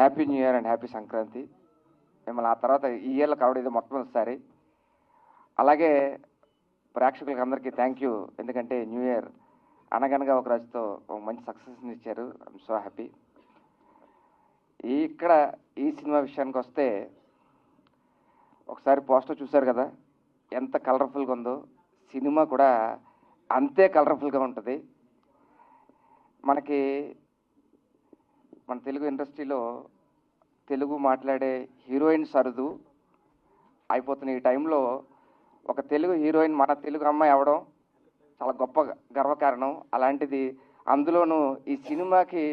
Happy new year and happy Sankranti. మిమ్మల్ని ఆ తర్వాత ఈ ఇయర్లో కావడం ఇది మొట్టమొదటిసారి. అలాగే ప్రేక్షకులకి అందరికీ థ్యాంక్ యూ. ఎందుకంటే న్యూ ఇయర్ అనగనగా ఒక రోజుతో ఒక మంచి సక్సెస్ని ఇచ్చారు. I'm so happy. ఇక్కడ ఈ సినిమా విషయానికి వస్తే ఒకసారి పోస్టర్ చూశారు కదా, ఎంత కలర్ఫుల్గా ఉందో. సినిమా కూడా అంతే కలర్ఫుల్గా ఉంటుంది. మన తెలుగు ఇండస్ట్రీలో తెలుగు మాట్లాడే హీరోయిన్స్ అరుదు అయిపోతున్న ఈ టైంలో ఒక తెలుగు హీరోయిన్ మన తెలుగు అమ్మాయి అవ్వడం చాలా గొప్ప గర్వకారణం. అలాంటిది అందులోనూ ఈ సినిమాకి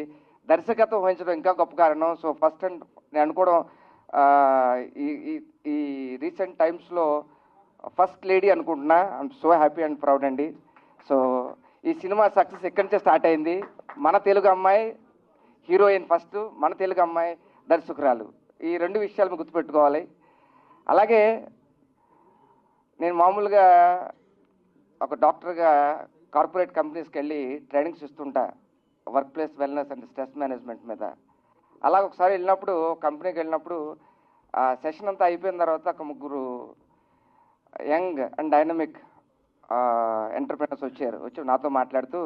దర్శకత్వం వహించడం ఇంకా గొప్ప కారణం. సో ఫస్ట్ అండ్ నేను అనుకోవడం ఈ రీసెంట్ టైమ్స్లో ఫస్ట్ లేడీ అనుకుంటున్నా. I'm so happy and proud అండి. సో ఈ సినిమా సక్సెస్ ఎక్కడి నుంచే స్టార్ట్ అయింది. మన తెలుగు అమ్మాయి హీరోయిన్ ఫస్ట్, మన తెలుగు అమ్మాయి దర్శకురాలు. ఈ రెండు విషయాలు మీరు గుర్తుపెట్టుకోవాలి. అలాగే నేను మామూలుగా ఒక డాక్టర్గా కార్పొరేట్ కంపెనీస్కి వెళ్ళి ట్రైనింగ్స్ ఇస్తుంటా, workplace wellness and stress management మీద. అలా ఒకసారి వెళ్ళినప్పుడు కంపెనీకి వెళ్ళినప్పుడు ఆ సెషన్ అంతా అయిపోయిన తర్వాత ఒక ముగ్గురు యంగ్ అండ్ డైనమిక్ ఎంటర్ప్రెనర్స్ వచ్చి నాతో మాట్లాడుతూ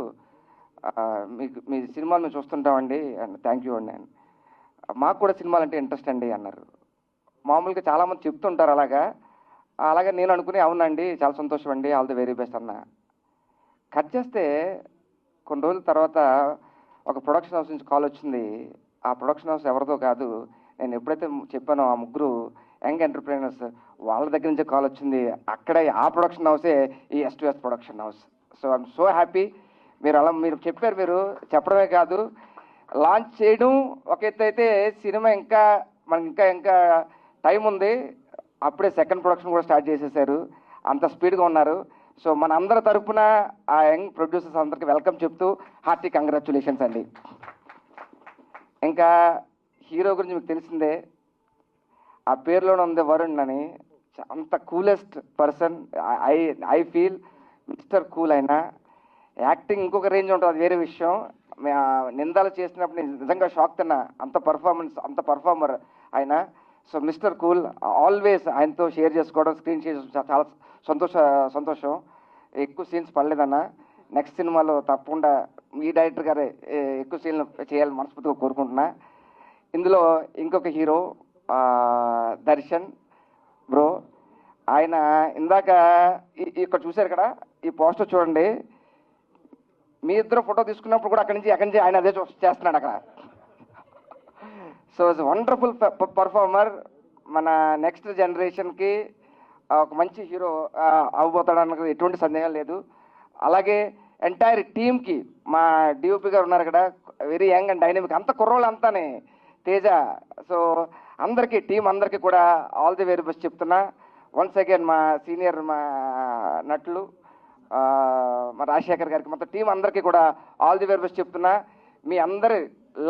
మీ సినిమాలు మేము చూస్తుంటామండి అండ్ థ్యాంక్ యూ అండి, మాకు కూడా సినిమాలు అంటే ఇంట్రెస్ట్ అండి అన్నారు. మామూలుగా చాలామంది చెప్తుంటారు అలాగే నేను అనుకుని అవునండి చాలా సంతోషం అండి, ఆల్ ది వెరీ బెస్ట్ అన్న. కట్ చేస్తే కొన్ని రోజుల తర్వాత ఒక ప్రొడక్షన్ హౌస్ నుంచి కాల్ వచ్చింది. ఆ ప్రొడక్షన్ హౌస్ ఎవరిదో కాదు, నేను ఎప్పుడైతే చెప్పానో ఆ ముగ్గురు యంగ్ ఎంటర్ప్రైనర్స్ వాళ్ళ దగ్గర నుంచే కాల్ వచ్చింది. అక్కడే ఆ ప్రొడక్షన్ హౌసే ఈ S2S production house. So I'm so happy. మీరు చెప్పారు, మీరు చెప్పడమే కాదు లాంచ్ చేయడం ఒక ఎత్తు అయితే సినిమా మనకి ఇంకా టైం ఉంది. అప్పుడే సెకండ్ ప్రొడక్షన్ కూడా స్టార్ట్ చేసేసారు. అంత స్పీడ్గా ఉన్నారు. సో మన అందరి తరఫున ఆ యంగ్ ప్రొడ్యూసర్స్ అందరికీ వెల్కమ్ చెప్తూ హార్టీ కంగ్రాచులేషన్స్ అండి. ఇంకా హీరో గురించి మీకు తెలిసిందే, ఆ పేరులోనే ఉంది వరుణ్ అని. అంత coolest person. I feel mister cool. అయినా యాక్టింగ్ ఇంకొక రేంజ్ ఉంటుంది, అది వేరే విషయం. నిందాలు చేసినప్పుడు నేను నిజంగా షాక్ తిన్నా, అంత పర్ఫార్మర్ ఆయన. సో మిస్టర్ కూల్ ఆల్వేస్ ఆయనతో షేర్ చేసుకోవడం, స్క్రీన్ షేర్ చాలా సంతోషం. ఎక్కువ సీన్స్ పడలేదన్న. నెక్స్ట్ సినిమాలో తప్పకుండా మీ డైరెక్టర్ గారే ఎక్కువ సీన్లు చేయాలని మనస్ఫూర్తిగా కోరుకుంటున్నా. ఇందులో ఇంకొక హీరో దర్శన్ బ్రో. ఆయన ఇందాక ఇక్కడ చూశారు కదా, ఈ పోస్టర్ చూడండి. మీ ఇద్దరు ఫోటో తీసుకున్నప్పుడు కూడా అక్కడి నుంచి ఆయన అదే చేస్తున్నాడు అక్కడ. So it's wonderful performer. మన నెక్స్ట్ జనరేషన్కి ఒక మంచి హీరో అవ్వబోతాడన్నది ఎటువంటి సందేహం లేదు. అలాగే ఎంటైర్ టీమ్కి మా డిఓపి గారు ఉన్నారు కదా, వెరీ యంగ్ అండ్ డైనమిక్, అంత కుర్రోళ్ళు అంతానే తేజ. సో టీం అందరికీ కూడా ఆల్ ది వెరీ బెస్ట్ చెప్తున్నా. వన్స్ అగైన్ మా సీనియర్ మా నటులు మా రాజశేఖర్ గారికి, మొత్తం టీం అందరికీ కూడా ఆల్ ది వెరీ బెస్ట్ చెప్తున్నా. మీ అందరి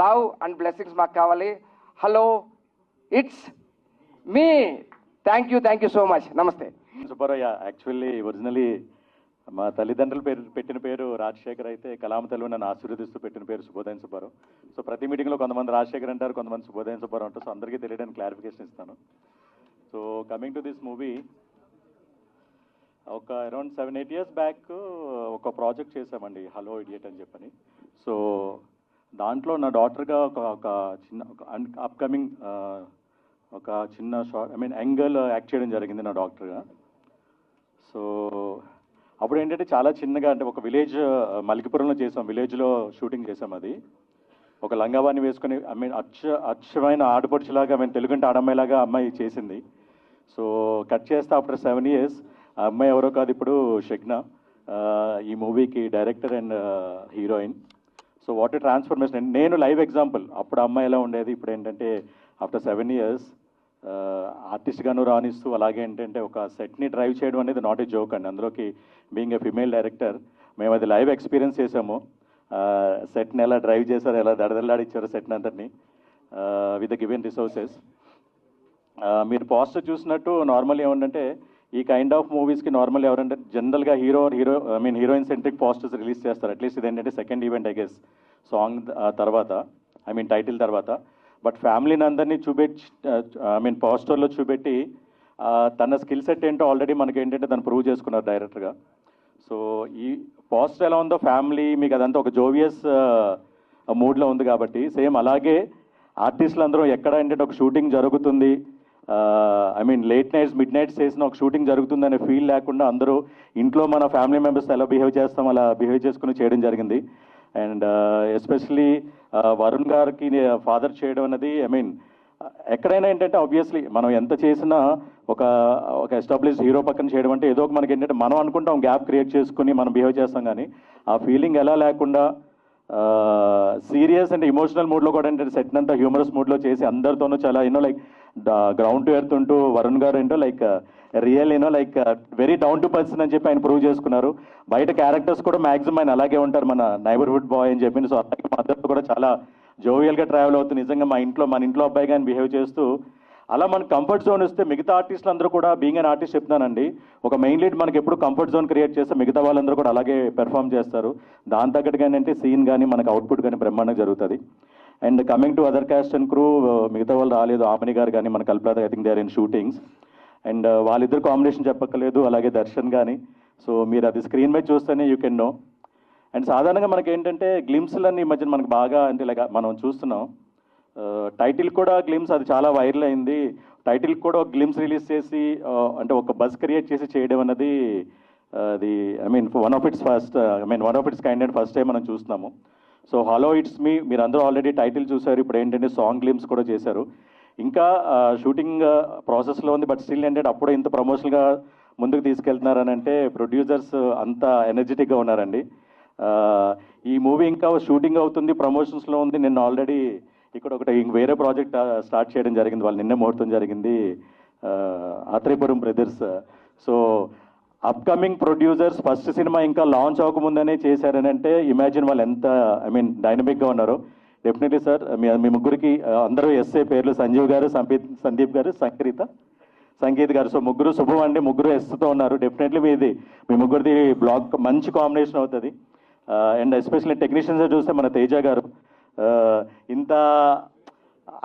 లవ్ అండ్ బ్లెస్సింగ్స్ మాకు కావాలి. Hello, it's me. Thank you so much. నమస్తే. సుబ్బారావు. యాక్చువల్లీ ఒరిజినలీ మా తల్లిదండ్రులు పెట్టిన పేరు రాజశేఖర్ అయితే, కళామతలు నన్ను ఆశీర్వదిస్తూ పెట్టిన పేరు శుభోదయం సుబ్బారావు. సో ప్రతి మీటింగ్లో కొంతమంది రాజశేఖర్ అంటారు, కొంతమంది శుభోదయం సుబ్బారావు అంటారు. సో అందరికీ తెలియడానికి క్లారిఫికేషన్ ఇస్తాను. So coming to this movie, ఒక అరౌండ్ 7-8 years బ్యాక్ ఒక ప్రాజెక్ట్ చేశామండి, హలో ఇడియట్ అని చెప్పని. సో దాంట్లో నా డాటర్గా ఒక చిన్న అప్కమింగ్ ఒక చిన్న షార్ట్ యాంగిల్ యాక్ట్ చేయడం జరిగింది నా డాక్టర్గా. సో అప్పుడు ఏంటంటే చాలా చిన్నగా, అంటే ఒక విలేజ్ మలికిపురంలో చేసాం, విలేజ్లో షూటింగ్ చేసాం. అది ఒక లంగావాణి వేసుకొని అచ్చమైన ఆడపడుచులాగా, తెలుగుంటే ఆడమ్మాయిలాగా అమ్మాయి చేసింది. సో కట్ చేస్తే ఆఫ్టర్ 7 years ఆ అమ్మాయి ఎవరో కాదు, ఇప్పుడు షగ్నా ఈ మూవీకి director and heroine. So what a transformation. నేను లైవ్ ఎగ్జాంపుల్. అప్పుడు అమ్మాయి ఎలా ఉండేది, ఇప్పుడు ఏంటంటే ఆఫ్టర్ 7 years ఆర్టిస్ట్గాను రాణిస్తూ, అలాగే ఏంటంటే ఒక సెట్ని డ్రైవ్ చేయడం అనేది నాట్ ఏ జోక్ అండి. అందులోకి బీయింగ్ ఏ ఫిమేల్ డైరెక్టర్ మేము అది లైవ్ ఎక్స్పీరియన్స్ చేసాము. సెట్ని ఎలా డ్రైవ్ చేశారు, ఎలా దడదల్లాడిచ్చారు సెట్ని అంతటిని విత్ ద గివెన్ రిసోర్సెస్. మీరు పోస్టర్ చూసినట్టు నార్మల్ ఏమంటే, ఈ కైండ్ ఆఫ్ మూవీస్కి నార్మల్ ఎవరంటే జనరల్గా హీరోయిన్ సెంట్రిక్ పోస్టర్స్ రిలీజ్ చేస్తారు. అట్లీస్ట్ ఇదేంటంటే second event I guess song తర్వాత, టైటిల్ తర్వాత. బట్ ఫ్యామిలీని అందరినీ చూపెట్టి ఐ మీన్ పోస్టర్లో చూపెట్టి తన స్కిల్ సెట్ ఏంటో ఆల్రెడీ మనకి ఏంటంటే దాన్ని ప్రూవ్ చేసుకున్నారు డైరెక్టర్గా. సో ఈ పోస్టర్ ఎలా ఉందో ఫ్యామిలీ మీకు అదంతా ఒక జోవియస్ మూడ్లో ఉంది కాబట్టి సేమ్ అలాగే ఆర్టిస్టులు అందరూ ఎక్కడ ఏంటంటే ఒక షూటింగ్ జరుగుతుంది, I mean late nights mid nights చేసిన ఒక షూటింగ్ జరుగుతుందనే ఫీల్ లేకుండా అందరూ ఇంట్లో మన ఫ్యామిలీ మెంబర్స్ ఎలా బిహేవ్ చేస్తాం అలా బిహేవ్ చేసుకుని చేయడం జరిగింది. అండ్ ఎస్పెషలీ వరుణ్ గారికి ఫాదర్ చేయడం అనేది ఐ మీన్ ఎక్కడైనా ఏంటంటే ఆబ్వియస్లీ మనం ఎంత చేసినా ఒక ఎస్టాబ్లిష్ హీరో పక్కన చేయడం అంటే ఏదో ఒక మనకి ఏంటంటే మనం అనుకుంటాం గ్యాప్ క్రియేట్ చేసుకుని మనం బిహేవ్ చేస్తాం, కానీ ఆ ఫీలింగ్ ఎలా లేకుండా సీరియస్ అండ్ ఇమోషనల్ మూడ్లో కూడా ఏంటంటే సెట్ అంతా హ్యూమరస్ మూడ్లో చేసి అందరితోనూ చాలా లైక్ గ్రౌండ్ టు ఎర్త్ ఉంటూ వరుణ్ గారు ఏంటో like real like very down to person అని చెప్పి ఆయన ప్రూవ్ చేసుకున్నారు. బయట క్యారెక్టర్స్ కూడా మ్యాక్సిమం ఆయన అలాగే ఉంటారు, మన నైబర్హుడ్ బాయ్ అని చెప్పి. సో అలాగే మా అందరితో కూడా చాలా జోవియల్గా ట్రావెల్ అవుతుంది. నిజంగా మన ఇంట్లో అబ్బాయి కానీ బిహేవ్ చేస్తూ అలా మనకు కంఫర్ట్ జోన్ వస్తే మిగతా ఆర్టిస్టులు అందరూ కూడా బీయింగ్ అన్ ఆర్టిస్ట్ చెప్తున్నానండి, ఒక మెయిన్ లీడ్ మనకి ఎప్పుడు కంఫర్ట్ జోన్ క్రియేట్ చేస్తే మిగతా వాళ్ళందరూ కూడా అలాగే పెర్ఫామ్ చేస్తారు. దాని తగ్గట్టుగా ఏంటంటే సీన్ కానీ మనకు అవుట్పుట్ కానీ బ్రహ్మాండంగా జరుగుతుంది. And coming to other cast and crew, మిగతా వాళ్ళు రాలేదు, ఆమని గారు కానీ మన Kalpana, I think they are in shootings. And వాళ్ళిద్దరు కాంబినేషన్ చెప్పక్కర్లేదు, అలాగే దర్శన్ కానీ. సో మీరు అది స్క్రీన్ మీద చూస్తేనే యూ కెన్ నో. అండ్ సాధారణంగా మనకి ఏంటంటే గ్లిమ్స్లన్నీ ఈ మధ్యన మనకు బాగా అంటే లైక్ మనం చూస్తున్నాం, టైటిల్ కూడా గ్లిమ్స్ అది చాలా వైరల్ అయింది. టైటిల్ కూడా ఒక గ్లిమ్స్ రిలీజ్ చేసి అంటే ఒక బజ్ క్రియేట్ చేసి చేయడం అన్నది అది I mean one of it's kind and first time మనం చూస్తున్నాము. సో హలో ఇట్స్ మీ మీరు అందరూ ఆల్రెడీ టైటిల్ చూసారు, ఇప్పుడు ఏంటంటే సాంగ్ గ్లిమ్స్ కూడా చేశారు. ఇంకా షూటింగ్ ప్రాసెస్లో ఉంది, బట్ స్టిల్ ఏంటంటే అప్పుడే ఇంత ప్రమోషన్గా ముందుకు తీసుకెళ్తున్నారని అంటే ప్రొడ్యూసర్స్ అంత ఎనర్జెటిక్గా ఉన్నారండి. ఈ మూవీ ఇంకా షూటింగ్ అవుతుంది, ప్రమోషన్స్లో ఉంది. నిన్న ఆల్రెడీ ఇక్కడ ఒకటి వేరే ప్రాజెక్ట్ స్టార్ట్ చేయడం జరిగింది, వాళ్ళు నిన్నే ముహూర్తం జరిగింది, Atreyapuram brothers. So upcoming producers first cinema ఇంకా లాంచ్ అవ్వకముందనే చేశారని అంటే ఇమాజిన్ వాళ్ళు ఎంత ఐ మీన్ డైనమిక్గా ఉన్నారో. డెఫినెట్లీ సార్ మీ ముగ్గురికి అందరూ ఎస్ఏ పేర్లు సంజీవ్ గారు, సందీప్ గారు, సంగీత్ గారు. సో ముగ్గురు శుభం అండి, ముగ్గురు ఎస్తో ఉన్నారు. డెఫినెట్లీ మీ ముగ్గురిది బ్లాక్ మంచి కాంబినేషన్ అవుతుంది. అండ్ ఎస్పెషల్లీ టెక్నీషియన్స్ చూస్తే మన తేజ గారు ఇంత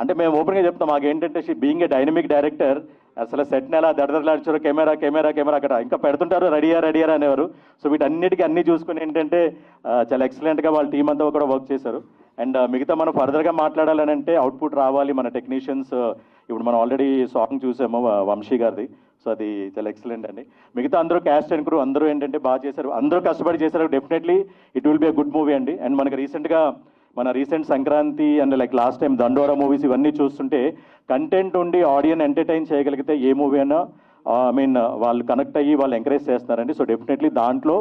అంటే మేము ఓపెన్గా చెప్తాం, మాకేంటంటే బీయింగ్ ఏ డైనమిక్ డైరెక్టర్ అసలు సెట్ని ఎలా దడదడలాడిచారు, కెమెరా అక్కడ ఇంకా పెడుతుంటారు రెడీయా అనేవారు. సో వీటన్నిటికీ అన్నీ చూసుకుని ఏంటంటే చాలా ఎక్సలెంట్గా వాళ్ళ టీం అంతా కూడా వర్క్ చేశారు. అండ్ మిగతా మనం ఫర్దర్గా మాట్లాడాలని అంటే అవుట్పుట్ రావాలి. మన టెక్నీషియన్స్ ఇప్పుడు మనం ఆల్రెడీ సాంగ్ చూసాము వంశీ గారిది, సో అది చాలా ఎక్సలెంట్ అండి. మిగతా అందరూ క్యాస్ట్ అండ్ క్రూ అందరూ ఏంటంటే బాగా చేశారు, అందరూ కష్టపడి చేశారు. Definitely it will be a good movie అండి. అండ్ మనకి recent Sankranti and like last time దండోరా మూవీస్ ఇవన్నీ చూస్తుంటే కంటెంట్ ఉండి ఆడియన్ ఎంటర్టైన్ చేయగలిగితే ఏ మూవీ అయినా ఐ మీన్ వాళ్ళు కనెక్ట్ అయ్యి వాళ్ళు ఎంకరేజ్ చేస్తున్నారండి. సో డెఫినెట్లీ దాంట్లో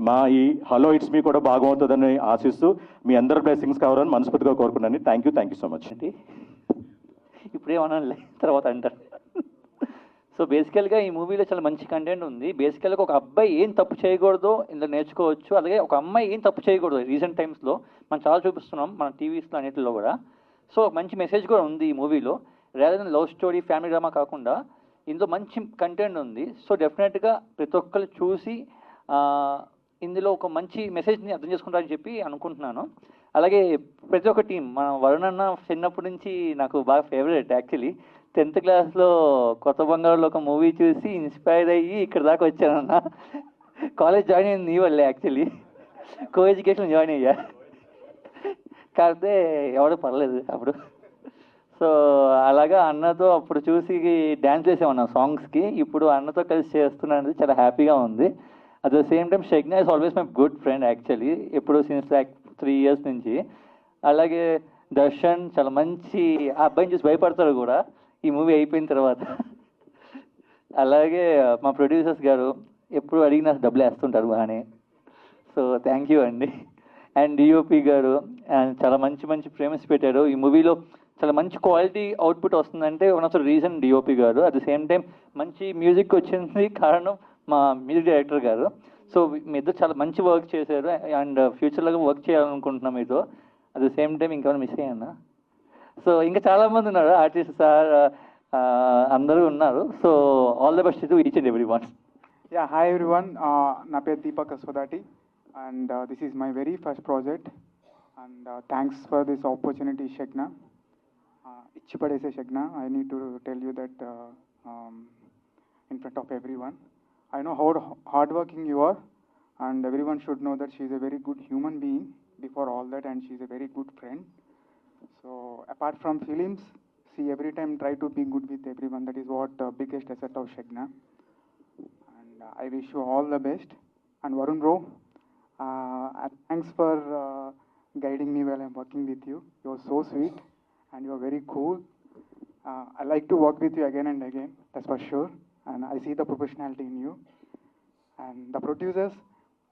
మా ఈ హలో ఇట్స్ మీ కూడా బాగుంటుందని ఆశిస్తూ మీ అందరి బ్లెస్సింగ్స్ కావాలని మనస్ఫూర్తిగా కోరుకున్నాను. థ్యాంక్ యూ సో మచ్ అండి. ఇప్పుడేమన్నా తర్వాత అంటారు. సో బేసికల్గా ఈ మూవీలో చాలా మంచి కంటెంట్ ఉంది. బేసికల్గా ఒక అబ్బాయి ఏం తప్పు చేయకూడదో ఇందులో నేర్చుకోవచ్చు, అలాగే ఒక అమ్మాయి ఏం తప్పు చేయకూడదు. రీసెంట్ టైమ్స్లో మనం చాలా చూపిస్తున్నాం మన టీవీస్లో అన్నిటిలో కూడా. సో మంచి మెసేజ్ కూడా ఉంది ఈ మూవీలో. Rather than love story family drama కాకుండా ఇందులో మంచి కంటెంట్ ఉంది. సో డెఫినెట్గా ప్రతి ఒక్కరు చూసి ఇందులో ఒక మంచి మెసేజ్ని అర్థం చేసుకుంటారని చెప్పి అనుకుంటున్నాను. అలాగే ప్రతి ఒక్క టీం మన వరుణ్ అన్న చిన్నప్పటి నుంచి నాకు బాగా ఫేవరెట్. యాక్చువల్లీ 10th క్లాస్లో కొత్త బంగారులో ఒక మూవీ చూసి ఇన్స్పైర్ అయ్యి ఇక్కడ దాకా వచ్చానన్న. కాలేజ్ జాయిన్ అయింది నీ వల్లే, యాక్చువల్లీ కో ఎడ్యుకేషన్ జాయిన్ అయ్యా, కాకపోతే ఎవడో పర్లేదు అప్పుడు. సో అలాగా అన్నతో అప్పుడు చూసి డ్యాన్స్ చేసామన్నా సాంగ్స్కి. ఇప్పుడు అన్నతో కలిసి చేస్తున్నాను, చాలా హ్యాపీగా ఉంది. At the same time Shagna is always my good friend actually, ఎప్పుడు సిన్స్ లైక్ 3 years నుంచి. అలాగే దర్శన్ చాలా మంచి, ఆ అబ్బాయిని చూసి భయపడతాడు కూడా ఈ మూవీ అయిపోయిన తర్వాత. అలాగే మా ప్రొడ్యూసర్స్ గారు ఎప్పుడు అడిగినా డబ్బులు వేస్తుంటారు బాగానే. సో థ్యాంక్ యూ అండి. అండ్ డిఓపి గారు చాలా మంచి ఫ్రేమ్స్ పెట్టారు ఈ మూవీలో. చాలా మంచి క్వాలిటీ అవుట్పుట్ వస్తుందంటే one of the reason DOP గారు. అట్ ద సేమ్ టైం మంచి మ్యూజిక్ వచ్చింది కారణం మా మ్యూజిక్ డైరెక్టర్ గారు. సో మీ ఇద్దరు చాలా మంచి వర్క్ చేశారు అండ్ ఫ్యూచర్లో వర్క్ చేయాలనుకుంటున్నాం మీతో. అట్ ద సేమ్ టైం ఇంకేమైనా మిస్ అయ్యానా? సో ఇంకా చాలామంది ఉన్నారు ఆర్టిస్ట్ సార్, అందరూ ఉన్నారు. So all the best to each and every one. Yeah, hi everyone. Na పేరు Deepak అస్వదాటి and this is my very first project and thanks for this opportunity, Shekna. ఇచ్చి పడేసే షగ్నా, I need to tell you that in front of everyone. I know how hardworking you are, and everyone should know that she is a very good human being before all that, and she is a very good friend. So apart from films, she every time try to be good with everyone. That is what biggest asset of Shagna. And I wish you all the best. And Varun bro, and thanks for guiding me while I'm working with you. You're so sweet and you're very cool. I like to work with you again and again, that's for sure. And I see the professionality in you. And the producers,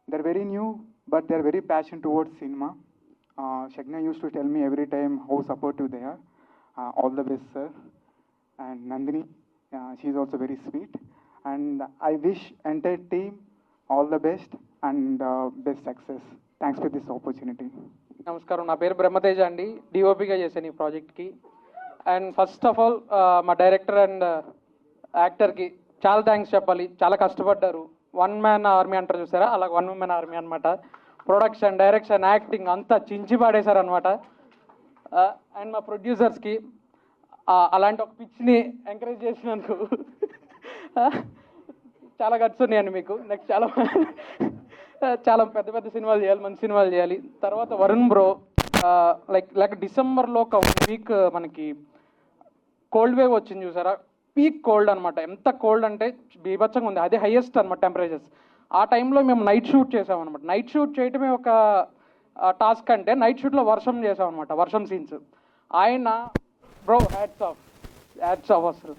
they're very new, but they're very passionate towards cinema. Shagna used to tell me every time how supportive they are. All the best, sir. And Nandini, she's also very sweet. And I wish entire team all the best and best success. Thanks for this opportunity. నమస్కారం, నా పేరు బ్రహ్మతేజ అండి. డిఓపిగా చేశాను ఈ ప్రాజెక్ట్కి. And first of all మా director and యాక్టర్కి చాలా thanks చెప్పాలి. చాలా కష్టపడ్డారు. వన్ మ్యాన్ ఆర్మీ అంటారు చూసారా, అలా వన్ ఉమెన్ ఆర్మీ అనమాట. ప్రొడక్షన్, డైరెక్షన్, యాక్టింగ్ అంతా చించి పాడేశారు అనమాట. అండ్ మా ప్రొడ్యూసర్స్కి అలాంటి ఒక పిచ్ని ఎంకరేజ్ చేసినందుకు చాలా గట్స్ ఉన్నాయండి మీకు. నెక్స్ట్ చాలా పెద్ద పెద్ద సినిమాలు చేయాలి, మంచి సినిమాలు చేయాలి. తర్వాత వరుణ్ బ్రో, లైక్ డిసెంబర్లో ఒక వీక్ మనకి కోల్డ్ వేవ్ వచ్చింది చూసారా, పీక్ కోల్డ్ అనమాట. ఎంత కోల్డ్ అంటే బీభత్సంగా ఉంది, అదే హైయెస్ట్ అనమాట టెంపరేచర్స్. ఆ టైంలో మేము నైట్ షూట్ చేసామన్నమాట. నైట్ షూట్ చేయటమే ఒక టాస్క్ అంటే నైట్ షూట్లో వర్షం చేసామన్నమాట, వర్షం సీన్స్. ఆయన బ్రో హ్యాట్స్ ఆఫ్ అసలు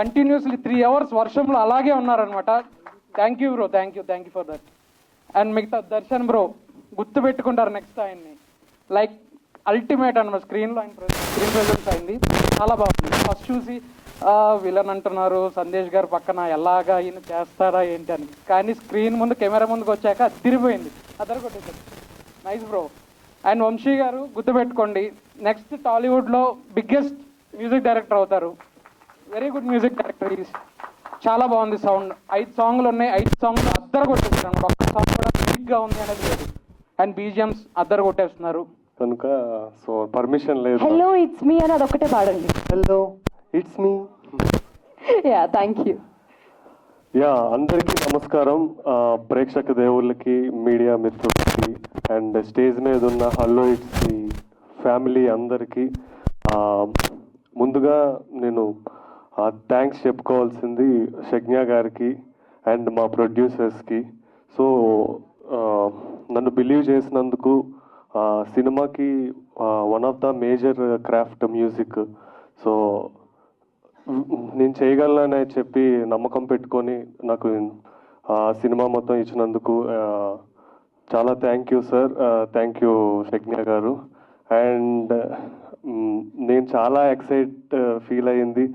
కంటిన్యూస్లీ 3 hours వర్షంలో అలాగే ఉన్నారనమాట. Thank you bro, thank you for that. And మిగతా దర్శన్ బ్రో గుర్తు పెట్టుకుంటారు నెక్స్ట్ ఆయన్ని, లైక్ అల్టిమేట్ అనమాట. స్క్రీన్ ప్రెజెన్స్ అయింది, చాలా బాగుంది. ఫస్ట్ చూసి విలన్ అంటున్నారు సందేశ్ గారు పక్కన, ఎలాగా ఈయన చేస్తారా ఏంటి అని, కానీ స్క్రీన్ ముందు కెమెరా ముందుకు వచ్చాక తిరిగిపోయింది, కొట్టేసారు. Nice bro. అండ్ వంశీ గారు గుర్తుపెట్టుకోండి, నెక్స్ట్ టాలీవుడ్లో బిగ్గెస్ట్ మ్యూజిక్ డైరెక్టర్ అవుతారు. Very good music director. చాలా బాగుంది సౌండ్. 5 songs ఉన్నాయి, 5 songs కొట్టేస్తారు అనమాట. ఒక్క సాంగ్ కూడా వీక్గా ఉంది అనేది లేదు. అండ్ బీజిఎమ్స్ కొట్టేస్తున్నారు కనుక సో పర్మిషన్ లేదు. హలో ఇట్స్ మీ అని అదొక్కటే పాడండి. Hello it's me. Yeah thank you. Yeah అందరికీ నమస్కారం. ప్రేక్షక దేవుళ్ళకి, మీడియా మిత్రులకి, అండ్ స్టేజ్ మీద ఉన్న హలో ఇట్స్ మీ ఫ్యామిలీ అందరికీ ముందుగా నేను థ్యాంక్స్ చెప్పుకోవాల్సింది షగ్నా గారికి అండ్ మా ప్రొడ్యూసర్స్కి. సో నన్ను బిలీవ్ చేసినందుకు, సినిమాకి one of the major craft music. So నేను చేయగలనని చెప్పి నమ్మకం పెట్టుకొని నాకు సినిమా మొత్తం ఇచ్చినందుకు చాలా thank you sir, thank you Shagna గారు. అండ్ నేను చాలా ఎక్సైట్ ఫీల్ అయ్యింది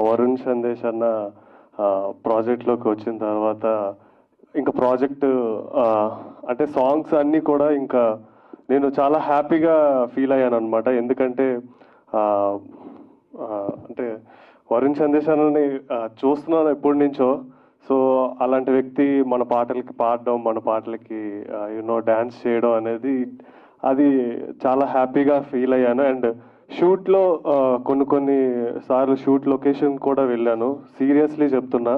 వరుణ్ సందేశ్ అన్న ప్రాజెక్ట్లోకి వచ్చిన తర్వాత. ఇంకా ప్రాజెక్ట్ అంటే సాంగ్స్ అన్నీ కూడా ఇంకా నేను చాలా హ్యాపీగా ఫీల్ అయ్యాను అనమాట. ఎందుకంటే అంటే వరుణ్ సందేశ్ అన్నని చూస్తున్నాను ఎప్పటి నుంచో. సో అలాంటి వ్యక్తి మన పాటలకి పాడడం, మన పాటలకి డ్యాన్స్ చేయడం అనేది, అది చాలా హ్యాపీగా ఫీల్ అయ్యాను. అండ్ షూట్లో కొన్ని సార్లు షూట్ లొకేషన్ కూడా వెళ్ళాను. సీరియస్లీ చెప్తున్నా,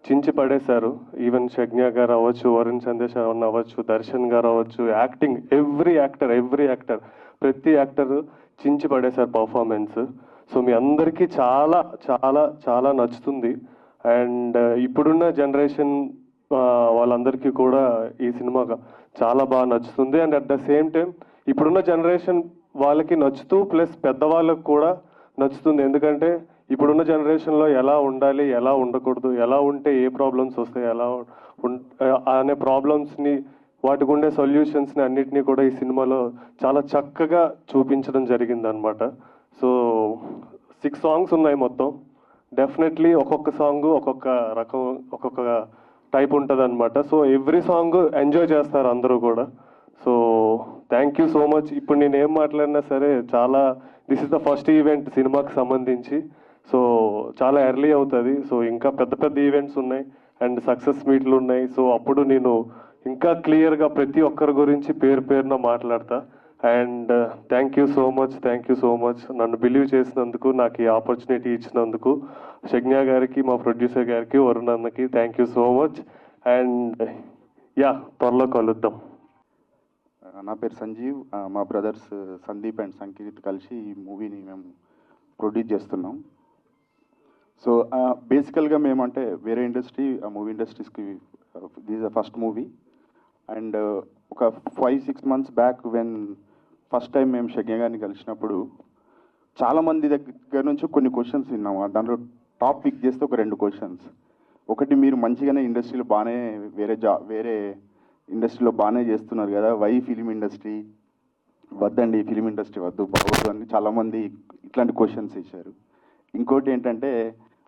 చించి పడేశారు. ఈవెన్ షగ్నా గారు అవ్వచ్చు, వరుణ్ సందేశ్ అన్న అవ్వచ్చు, దర్శన్ గారు అవ్వచ్చు, యాక్టింగ్ ఎవ్రీ యాక్టర్ ప్రతి యాక్టర్ చించి పడేశారు పర్ఫార్మెన్స్. సో మీ అందరికీ చాలా చాలా చాలా నచ్చుతుంది. అండ్ ఇప్పుడున్న జనరేషన్ వాళ్ళందరికీ కూడా ఈ సినిమా చాలా బాగా నచ్చుతుంది. And at the same time ఇప్పుడున్న జనరేషన్ వాళ్ళకి నచ్చుతూ ప్లస్ పెద్దవాళ్ళకు కూడా నచ్చుతుంది. ఎందుకంటే ఇప్పుడున్న జనరేషన్లో ఎలా ఉండాలి, ఎలా ఉండకూడదు, ఎలా ఉంటే ఏ ప్రాబ్లమ్స్ వస్తాయి, ఎలా అనే ప్రాబ్లమ్స్ని, వాటికి ఉండే సొల్యూషన్స్ని అన్నిటినీ కూడా ఈ సినిమాలో చాలా చక్కగా చూపించడం జరిగిందనమాట. సో 6 songs ఉన్నాయి మొత్తం. డెఫినెట్లీ ఒక్కొక్క సాంగ్ ఒక్కొక్క రకం, ఒక్కొక్క టైప్ ఉంటుంది అనమాట. సో ఎవ్రీ సాంగ్ ఎంజాయ్ చేస్తారు అందరూ కూడా. So thank you so much. ఇప్పుడు నేను ఏం మాట్లాడినా సరే చాలా, this is the first event సినిమాకి సంబంధించి. సో చాలా ఎర్లీ అవుతుంది. సో ఇంకా పెద్ద ఈవెంట్స్ ఉన్నాయి అండ్ సక్సెస్ మీట్లు ఉన్నాయి. సో అప్పుడు నేను ఇంకా క్లియర్గా ప్రతి ఒక్కరి గురించి పేరున మాట్లాడతా. And thank you so much నన్ను బిలీవ్ చేసినందుకు, నాకు ఈ ఆపర్చునిటీ ఇచ్చినందుకు షజ్ఞా గారికి, మా ప్రొడ్యూసర్ గారికి, వరుణ్ అన్నకి thank you so much. And yeah, త్వరలో కలుద్దాం. నా పేరు సంజీవ్. మా బ్రదర్స్ సందీప్ అండ్ సంకీర్త్ కలిసి ఈ మూవీని మేము ప్రొడ్యూస్ చేస్తున్నాం. సో బేసికల్గా మేమంటే వేరే ఇండస్ట్రీ, మూవీ ఇండస్ట్రీస్కి this the first movie. And ఒక 5-6 months back when first time మేము షజ్ఞా గారిని కలిసినప్పుడు చాలామంది దగ్గర నుంచి కొన్ని క్వశ్చన్స్ విన్నాము. దాంట్లో టాప్ పిక్ చేస్తే ఒక 2 questions. ఒకటి, మీరు మంచిగానే ఇండస్ట్రీలో బాగానే వేరే ఇండస్ట్రీలో బాగానే చేస్తున్నారు కదా, వై ఫిలిం ఇండస్ట్రీ వద్దండి, ఫిలిం ఇండస్ట్రీ వద్దు, బాగోదు అని చాలామంది ఇట్లాంటి క్వశ్చన్స్ ఇచ్చారు. ఇంకోటి ఏంటంటే,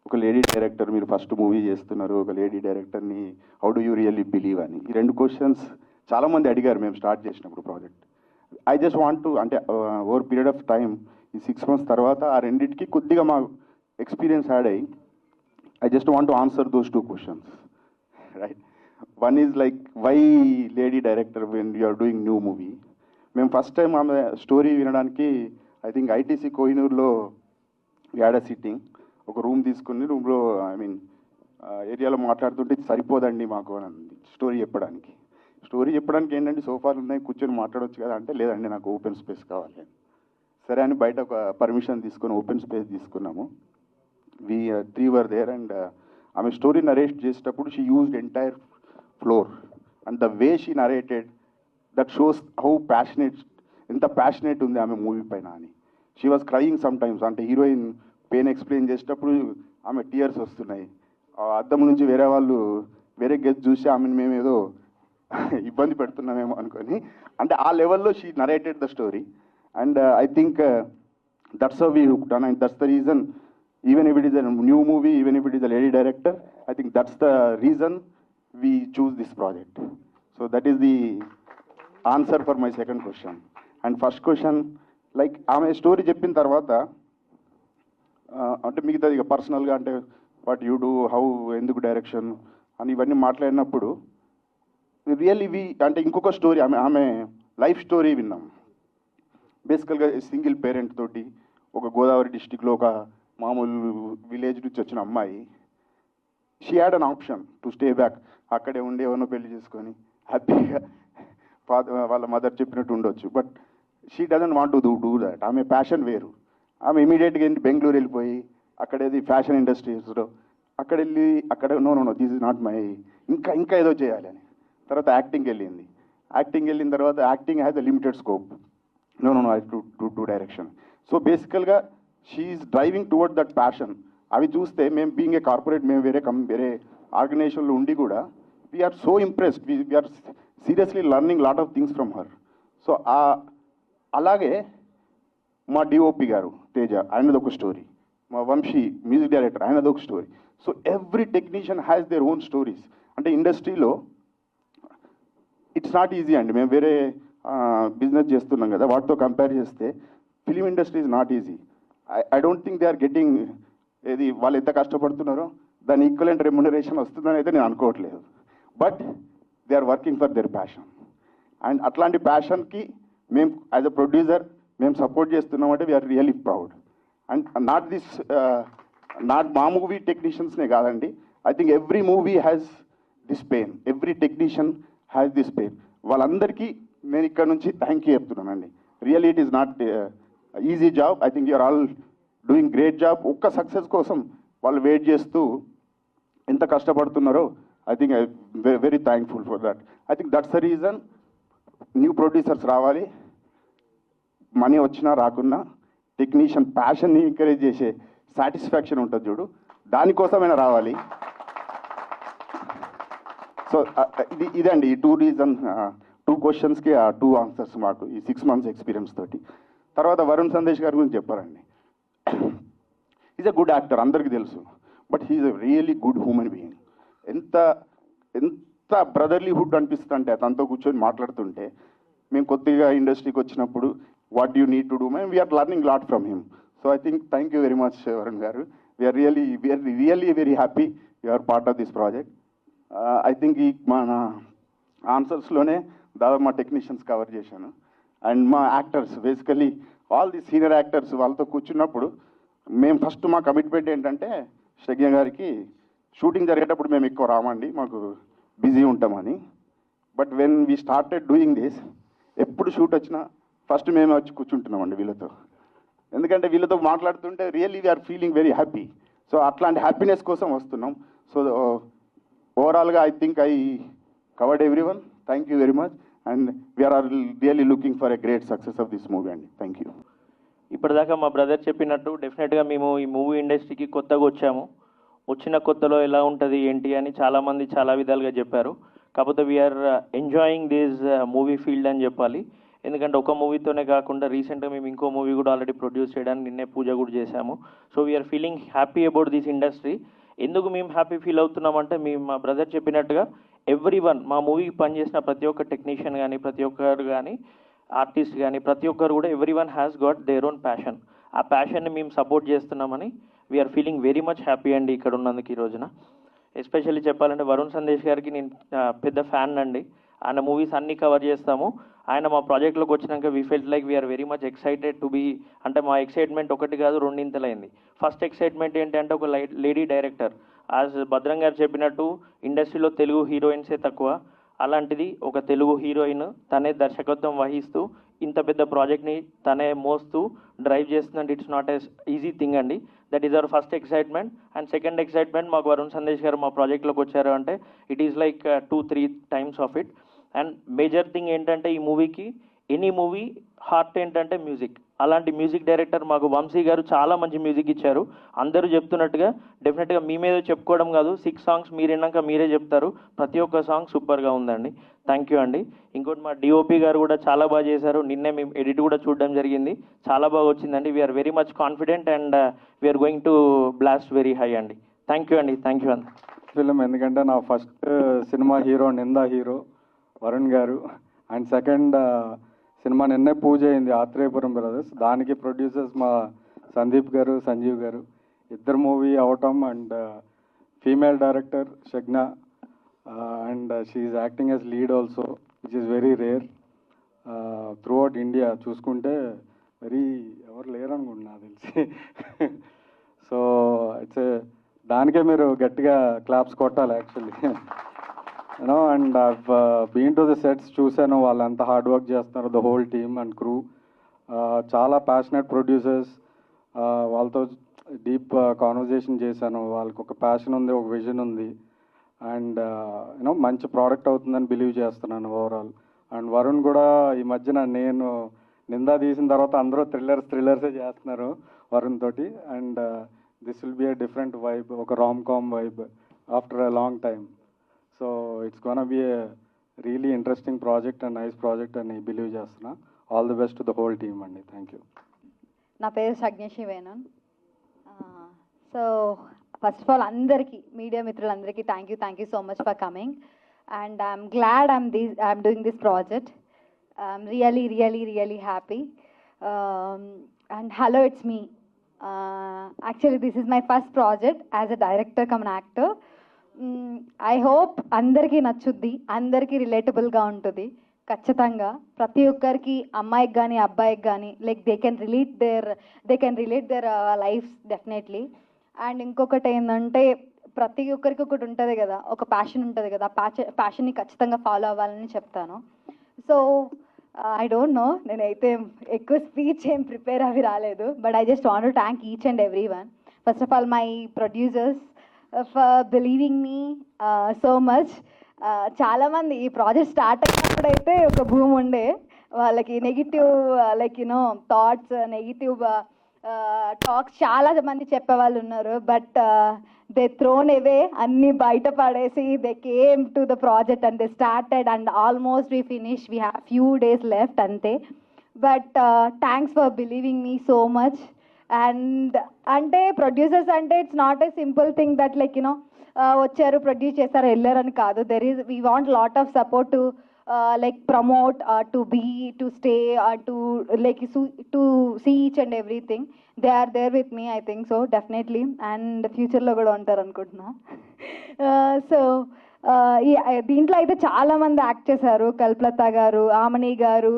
ఒక లేడీ డైరెక్టర్, మీరు ఫస్ట్ మూవీ చేస్తున్నారు, ఒక లేడీ డైరెక్టర్ని how do you really believe అని ఈ 2 questions చాలామంది అడిగారు మేము స్టార్ట్ చేసినప్పుడు project. I just want to, అంటే ఓవర్ పీరియడ్ ఆఫ్ టైం ఈ 6 months తర్వాత ఆ రెండింటికి కొద్దిగా మా ఎక్స్పీరియన్స్ యాడ్ అయ్యి I just want to answer those 2 questions, right. One is like, why lady director when you are doing new movie. మేము first time ఆమె స్టోరీ వినడానికి ఐ థింక్ ఐటీసీ కోహినూర్లో యాడ్ సిట్టింగ్, ఒక రూమ్ తీసుకుని రూమ్లో ఏరియాలో మాట్లాడుతుంటే ఇది సరిపోదండి మాకు అని అంది స్టోరీ చెప్పడానికి. ఏంటంటే సోఫాలు ఉన్నాయి, కూర్చొని మాట్లాడవచ్చు కదా అంటే, లేదండి నాకు ఓపెన్ స్పేస్ కావాలి. సరే అని బయట ఒక పర్మిషన్ తీసుకొని ఓపెన్ స్పేస్ తీసుకున్నాము. వి 3 were there అండ్ ఆమె స్టోరీ నరేట్ చేసేటప్పుడు she used entire floor and the way she narrated that shows how passionate, ఎంత ప్యాషనేట్ ఉంది ఆమె మూవీ పైన అని. She was crying some times, అంటే హీరోయిన్ పెయిన్ ఎక్స్ప్లెయిన్ చేసేటప్పుడు ఆమె టీయర్స్ వస్తున్నాయి. అద్దం నుంచి వేరే గెస్ట్ చూసి ఆమెను మేము ఏదో ఇబ్బంది పెడుతున్నామేమో అనుకొని, అంటే ఆ లెవెల్లో she narrated the story. And I think that's how we hooked on, and that's the reason, even if it is a new movie, even if it is a lady director, I think that's the reason we choose this project. So that is the answer for my second question. And first question, like ఆమె story చెప్పిన తర్వాత అంటే మిగతాది ఇక పర్సనల్గా, అంటే what you do, how, ఎందుకు direction అని ఇవన్నీ మాట్లాడినప్పుడు రియల్లీ అంటే ఇంకొక స్టోరీ, ఆమె లైఫ్ స్టోరీ విన్నాం. బేసికల్గా సింగిల్ పేరెంట్ తోటి ఒక గోదావరి డిస్టిక్లో ఒక మామూలు విలేజ్ నుంచి వచ్చిన అమ్మాయి, she had an option to stay back, అక్కడే ఉండి ఎవరినో పెళ్లి చేసుకొని హ్యాపీగా వాళ్ళ మదర్ చెప్పినట్టు ఉండొచ్చు. But she doesn't want to do that. ఆమె ప్యాషన్ వేరు. ఆమె ఇమీడియట్గా బెంగళూరు వెళ్ళిపోయి అక్కడేది ఫ్యాషన్ ఇండస్ట్రీస్లో అక్కడ no this is not my, ఇంకా ఏదో చేయాలి అని. తర్వాత యాక్టింగ్కి వెళ్ళింది. వెళ్ళిన తర్వాత acting has a limited scope, no I to direction. So బేసికల్గా she's driving toward that passion. అవి చూస్తే మేము బీయింగ్ ఏ కార్పొరేట్, మేము వేరే ఆర్గనైజేషన్లో ఉండి కూడా we're so impressed, we're seriously learning lot of things from her. So అలాగే మా డిఓపి గారు తేజ, ఆయనది ఒక స్టోరీ. మా వంశీ మ్యూజిక్ డైరెక్టర్, ఆయనది ఒక story. So every technician has their own stories. అంటే ఇండస్ట్రీలో ఇట్స్ నాట్ ఈజీ అండి. మేము వేరే బిజినెస్ చేస్తున్నాం కదా, వాటితో కంపేర్ చేస్తే film industry is not easy. I don't think they are getting, ఏది వాళ్ళు ఎంత కష్టపడుతున్నారో దాని ఈక్వలెంట్ రెమ్యునరేషన్ వస్తుందని అయితే నేను అనుకోవట్లేదు. But they are working for their passion. And అట్లాంటి ప్యాషన్కి మేము యాజ్ అ ప్రొడ్యూసర్ మేము సపోర్ట్ చేస్తున్నామంటే we're really proud. And not మా మూవీ టెక్నీషియన్స్నే కాదండి, I think every movie has this pain, every technician has this pain. వాళ్ళందరికీ నేను ఇక్కడ నుంచి థ్యాంక్ యూ చెప్తున్నానండి. Really it is not easy job. I think you're all doing great job. ఒక్క success కోసం వాళ్ళు వెయిట్ చేస్తూ ఎంత కష్టపడుతున్నారో I think I very thankful for that. I think that's the reason new producers రావాలి. Money వచ్చినా రాకున్నా technician ప్యాషన్ని encourage చేసే satisfaction ఉంటుంది చూడు, దానికోసమైనా రావాలి. సో ఇదండి ఈ 2 రీజన్, 2 క్వశ్చన్స్కి 2 ఆన్సర్స్ మాకు ఈ 6 months ఎక్స్పీరియన్స్ తోటి. తర్వాత వరుణ్ సందేశ్ గారి గురించి చెప్పారండి. ఈజ్ అ గుడ్ యాక్టర్, అందరికీ తెలుసు. But he is a really good human being. ఎంత బ్రదర్లీహుడ్ అనిపిస్తుంది అంటే తనతో కూర్చొని మాట్లాడుతుంటే. మేము కొద్దిగా ఇండస్ట్రీకి వచ్చినప్పుడు what you need to do, మేము we are learning lot from him. So I think thank you very much Varun గారు. We are really very happy you are part of this project. I think ఈ మన ఆన్సర్స్లోనే దాదాపు మా టెక్నీషియన్స్ కవర్ చేశాను. And మా actors basically all the senior actors వాళ్ళతో కూర్చున్నప్పుడు మేము ఫస్ట్ మా కమిట్మెంట్ ఏంటంటే శ్రజ్ఞ గారికి షూటింగ్ జరిగేటప్పుడు మేము ఎక్కువ రామండి, మాకు బిజీ ఉంటామని. But when we started doing this, ఎప్పుడు షూట్ వచ్చినా ఫస్ట్ మేమే వచ్చి కూర్చుంటున్నామండి వీళ్ళతో. ఎందుకంటే వీళ్ళతో మాట్లాడుతుంటే really we are feeling very happy. So అట్లాంటి హ్యాపీనెస్ కోసం వస్తున్నాం. సో ఓవరాల్గా I think I covered every one. Thank you very much and we are really looking for a great success of this movie అండి. Thank you. ఇప్పటిదాకా మా brother చెప్పినట్టు డెఫినెట్గా మేము ఈ మూవీ ఇండస్ట్రీకి కొత్తగా వచ్చాము. వచ్చిన కొత్తలో ఎలా ఉంటుంది ఏంటి అని చాలామంది చాలా విధాలుగా చెప్పారు. కాకపోతే we're enjoying this movie field అని చెప్పాలి. ఎందుకంటే ఒక మూవీతోనే కాకుండా రీసెంట్గా మేము ఇంకో మూవీ కూడా ఆల్రెడీ ప్రొడ్యూస్ చేయడానికి నిన్నే పూజ కూడా చేశాము. So we're feeling happy about this industry. ఎందుకు మేము హ్యాపీ ఫీల్ అవుతున్నామంటే మేము మా బ్రదర్ చెప్పినట్టుగా ఎవ్రీ వన్ మా మూవీకి పనిచేసిన ప్రతి ఒక్క టెక్నీషియన్ కానీ ప్రతి ఒక్కరు కానీ ఆర్టిస్ట్ కానీ ప్రతి ఒక్కరు కూడా every one has got their own passion. ఆ ప్యాషన్ని మేము సపోర్ట్ చేస్తున్నామని we're feeling very much happy అండి ఇక్కడ ఉన్నందుకు ఈ రోజున. ఎస్పెషల్లీ చెప్పాలంటే వరుణ్ సందేశ్ గారికి నేను పెద్ద ఫ్యాన్ అండి. ఆయన మూవీస్ అన్నీ కవర్ చేస్తాము. ఆయన మా ప్రాజెక్ట్లోకి వచ్చినాక we felt like we're very much excited to be. అంటే మా ఎక్సైట్మెంట్ ఒకటి కాదు రెండింతలైంది. ఫస్ట్ ఎక్సైట్మెంట్ ఏంటంటే ఒక లేడీ డైరెక్టర్, యాజ్ భద్రం గారు చెప్పినట్టు ఇండస్ట్రీలో తెలుగు హీరోయిన్సే తక్కువ, అలాంటిది ఒక తెలుగు హీరోయిన్ తనే దర్శకత్వం వహిస్తూ ఇంత పెద్ద ప్రాజెక్ట్ని తనే మోస్తూ డ్రైవ్ చేస్తుందంటే it's not a easy thing అండి. That is our first excitement. And second excitement, మాకు వరుణ్ సందేశ్ గారు మా ప్రాజెక్ట్లోకి వచ్చారు అంటే it is like 2-3 times of it. And major thing ఏంటంటే ఈ మూవీకి ఎనీ మూవీ హార్ట్ ఏంటంటే మ్యూజిక్. అలాంటి మ్యూజిక్ డైరెక్టర్ మాకు వంశీ గారు చాలా మంచి మ్యూజిక్ ఇచ్చారు. అందరూ చెప్తున్నట్టుగా డెఫినెట్గా మీ మీద చెప్పుకోవడం కాదు, 6 సాంగ్స్ మీరు విన్నాక మీరే చెప్తారు. ప్రతి ఒక్క సాంగ్ సూపర్గా ఉందండి. థ్యాంక్ యూ అండి. ఇంకోటి మా డిఓపి గారు కూడా చాలా బాగా చేశారు. నిన్నే మేము ఎడిట్ కూడా చూడడం జరిగింది, చాలా బాగా వచ్చిందండి. We are very much confident and we are going to blast very high అండి. థ్యాంక్ యూ అండి. థ్యాంక్ యూ అండి. ఫిలిం ఎందుకంటే నా ఫస్ట్ సినిమా హీరో నిందా హీరో వరుణ్ గారు, అండ్ సెకండ్ సినిమా నిన్నే పూజ అయింది ఆత్రేయపురం బ్రదర్స్, దానికి ప్రొడ్యూసర్స్ మా సందీప్ గారు సంజీవ్ గారు. ఇద్దరు మూవీ అవటం and female director Shagna and she's acting as lead also which is very rare throughout India. చూసుకుంటే వెరీ ఎవరు లేరు అనుకుంటున్నా తెలిసి. సో ఇట్స్ దానికే మీరు గట్టిగా క్లాప్స్ కొట్టాలి actually. You know and I've been to the sets, చూశాను వాళ్ళు ఎంత హార్డ్ వర్క్ చేస్తున్నారు, the whole team and crew. చాలా ప్యాషనెట్ ప్రొడ్యూసర్స్, వాళ్ళతో డీప్ కాన్వర్జేషన్ చేశాను. వాళ్ళకి ఒక ప్యాషన్ ఉంది, ఒక విజన్ ఉంది అండ్ యూనో మంచి ప్రోడక్ట్ అవుతుందని బిలీవ్ చేస్తున్నాను ఓవరాల్. అండ్ వరుణ్ కూడా ఈ మధ్యన నేను నిందా తీసిన తర్వాత అందరూ థ్రిల్లర్సే చేస్తున్నారు వరుణ్ తోటి. And this will be a different vibe, ఒక rom com vibe after a long time. So it's gonna be a really interesting project and nice project అని బిలీవ్ చేస్తున్నా. All the best to the whole team అండి. Thank you. నా పేరు Sagneshi Venan. So first of all అందరికీ media మిత్రులందరికీ thank you so much for coming and I'm glad I'm doing this project. I'm really happy and hello it's me. Actually this is my first project as a director come actor. I hope అందరికీ నచ్చుద్ది, అందరికీ రిలేటబుల్గా ఉంటుంది ఖచ్చితంగా. ప్రతి ఒక్కరికి అమ్మాయికి కానీ అబ్బాయికి కానీ like they can relate there lifes definitely. And ఇంకొకటి ఏంటంటే ప్రతి ఒక్కరికి ఒకటి ఉంటుంది కదా, ఒక ప్యాషన్ ఉంటుంది కదా, ప్యాషన్ని ఖచ్చితంగా ఫాలో అవ్వాలని చెప్తాను. సో ఐ డోంట్ నో, నేనైతే ఎక్కువ స్పీచ్ ఏం ప్రిపేర్ అవి రాలేదు, but I just want to thank each and every one. First of all my producers for believing me so much. చాలామంది ఈ ప్రాజెక్ట్ స్టార్ట్ అయినప్పుడైతే ఒక భూమి ఉండే, వాళ్ళకి negative like you know thoughts, negative talks చాలా మంది చెప్పేవాళ్ళు ఉన్నారు. బట్ దే థ్రోన్ అవే, అన్నీ బయట పడేసి they came to the project and they started and almost we finish. We have few days left అంతే. But thanks for believing me so much. And అంటే producers అంటే it's not a simple thing that like you know వచ్చారు produce చేస్తారు వెళ్ళారు అని కాదు. We want lot of support to like promote, to stay, to see each and everything. They are there with me, I think so, definitely, and future lo kuda untaru anukuntunna. So దీంట్లో అయితే చాలా మంది act చేశారు. కల్పలత గారు, ఆమని గారు,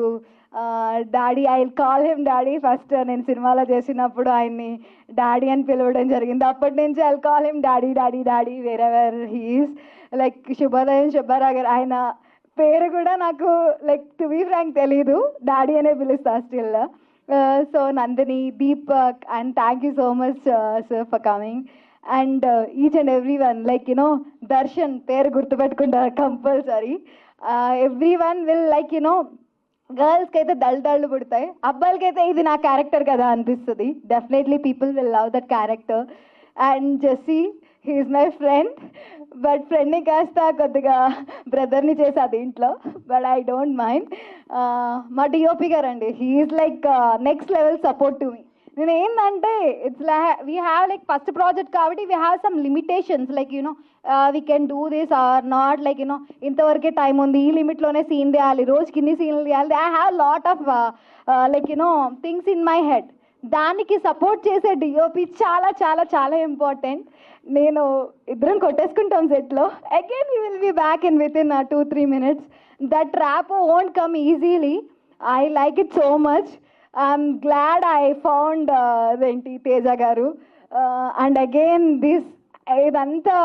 daddy, I will call him daddy. First నేను సినిమాలో చేసినప్పుడు ఆయన్ని డాడీ అని పిలవడం జరిగింది. అప్పటి నుంచి I will call him daddy daddy daddy wherever he's. Like శుభోదయం శుభారావు గారు, ఆయన పేరు కూడా నాకు లైక్ టు బీ ఫ్రాంక్ తెలీదు, డాడీ అనే పిలుస్తా still. So Nandini, Deepak, and thank you so much sir for coming. And each and every one, like Darshan పేరు గుర్తుపెట్టుకుంటారు compulsory. Every one will like గర్ల్స్కి అయితే దళ్ళు పుడతాయి, అబ్బాయిలకైతే ఇది నా క్యారెక్టర్ కదా అనిపిస్తుంది. Definitely people will love that character. And Jessie, he's my friend, but ఫ్రెండ్ని కాస్త కొద్దిగా బ్రదర్ని చేసా దీంట్లో, బట్ ఐ డోంట్ మైండ్. మా డిఓపి గారండి, he's like next level support to me. నేను ఏంటంటే it's we have like first project కాబట్టి we have some limitations, like we can do this or not, like ఇంతవరకే టైం ఉంది, ఈ లిమిట్లోనే scene తీయాలి, రోజుకి ఇన్ని సీన్లు తీయాలి. I have lot of like things in my head. దానికి సపోర్ట్ చేసే డిఓపి చాలా చాలా చాలా ఇంపార్టెంట్. నేను ఇద్దరం కొట్టేసుకుంటాం సెట్లో, again you will be back in with in 2-3 minutes. That wrap won't come easily. I like it so much. I'm glad I found అదేంటి తేజ గారు. అండ్ అగైన్ దిస్, ఇదంతా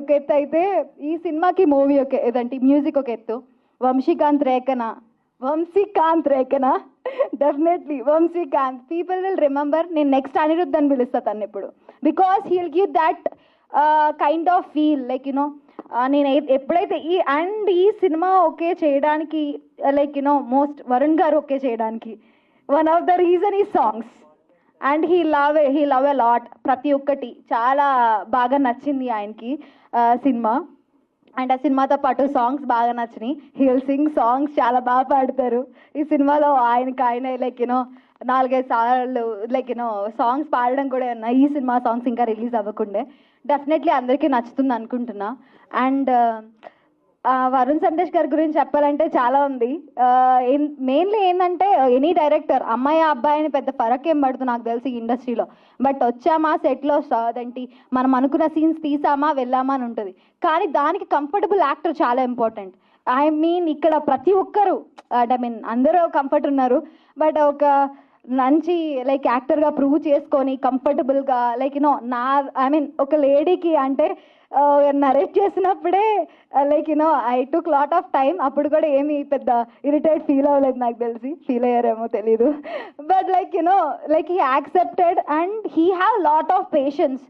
ఒక ఎత్తు అయితే ఈ సినిమాకి మూవీ ఒక ఏదంటే మ్యూజిక్ ఒక ఎత్తు. వంశీకాంత్ రేఖన డెఫినెట్లీ వంశీకాంత్, పీపుల్ విల్ రిమెంబర్. నేను నెక్స్ట్ అనిరుద్ధ్ అని పిలుస్తా తను ఇప్పుడు, because he will give that kind of feel, like నేను ఎప్పుడైతే ఈ సినిమా ఓకే చేయడానికి, లైక్ మోస్ట్ వరుణ్ గారు ఓకే చేయడానికి వన్ ఆఫ్ ద రీజన్ ఈ songs. And he love a lot. ప్రతి ఒక్కటి చాలా బాగా నచ్చింది ఆయనకి సినిమా. అండ్ ఆ సినిమాతో పాటు సాంగ్స్ బాగా నచ్చినాయి. హీ విల్ సింగ్ సాంగ్స్, చాలా బాగా పాడతారు ఈ సినిమాలో. ఆయన లైక్ 4-5 సార్లు లైక్ సాంగ్స్ పాడడం కూడా ఉన్నాయి. ఈ సినిమా సాంగ్స్ ఇంకా రిలీజ్ అవ్వకుండే. డెఫినెట్లీ అందరికీ నచ్చుతుంది అనుకుంటున్నా. అండ్ వరుణ్ సందేశ్ గారి గురించి చెప్పాలంటే చాలా ఉంది. మెయిన్లీ ఏంటంటే ఎనీ డైరెక్టర్ అమ్మాయి అబ్బాయిని పెద్ద ఫరక్ ఏం పడుతుంది నాకు తెలిసి ఇండస్ట్రీలో. బట్ వచ్చామా సెట్లో అదేంటి మనం అనుకున్న సీన్స్ తీసామా వెళ్ళామా అని ఉంటుంది. కానీ దానికి కంఫర్టబుల్ యాక్టర్ చాలా ఇంపార్టెంట్. ఐ మీన్ ఇక్కడ ప్రతి ఒక్కరు అందరూ కంఫర్ట్ ఉన్నారు, బట్ ఒక మంచి లైక్ యాక్టర్గా ప్రూవ్ చేసుకొని కంఫర్టబుల్గా లైక్ ఒక లేడీకి అంటే నరేట్ చేసినప్పుడే like I took lot of time. అప్పుడు కూడా ఏమి పెద్ద ఇరిటేట్ ఫీల్ అవ్వలేదు నాకు తెలిసి, ఫీల్ అయ్యారేమో తెలీదు. But like like he accepted and he have lot of patience.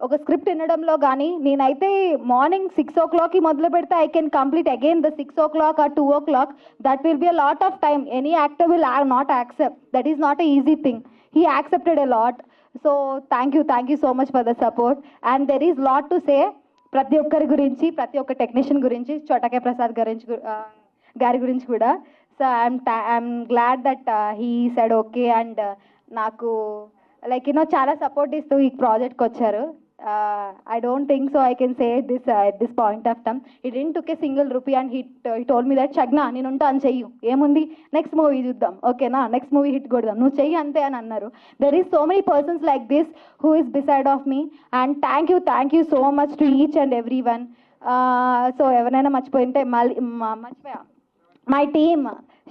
ఒక స్క్రిప్ట్ వినడంలో కానీ నేనైతే మార్నింగ్ 6 o'clock మొదలు పెడితే I can complete again the 6 o'clock or 2 o'clock. That will be a lot of time. Any actor will not accept. That is not a easy thing. He accepted a lot. So thank you so much for the support. And there is lot to say ప్రతి ఒక్కరి గురించి, ప్రతి ఒక్క technician గురించి, చోటకే ప్రసాద్ గారి గురించి కూడా. So I'm glad that he said okay. And నాకు లైక్ చాలా సపోర్ట్ ఇస్తూ ఈ ప్రాజెక్ట్కి వచ్చారు. I don't think so I can say this at this point of time. He didn't took a single rupee and he told me that Shagna నేను ఉంటాను చెయ్యు, ఏముంది నెక్స్ట్ మూవీ చూద్దాం, ఓకేనా నెక్స్ట్ మూవీ హిట్ కొడదాం, నువ్వు చెయ్యి అంతే అని అన్నారు. There is so many persons like this who is beside of me. And thank you so much to each and every one. So ఎవరైనా మర్చిపోయింటే మర్చిపోయా. మై టీమ్,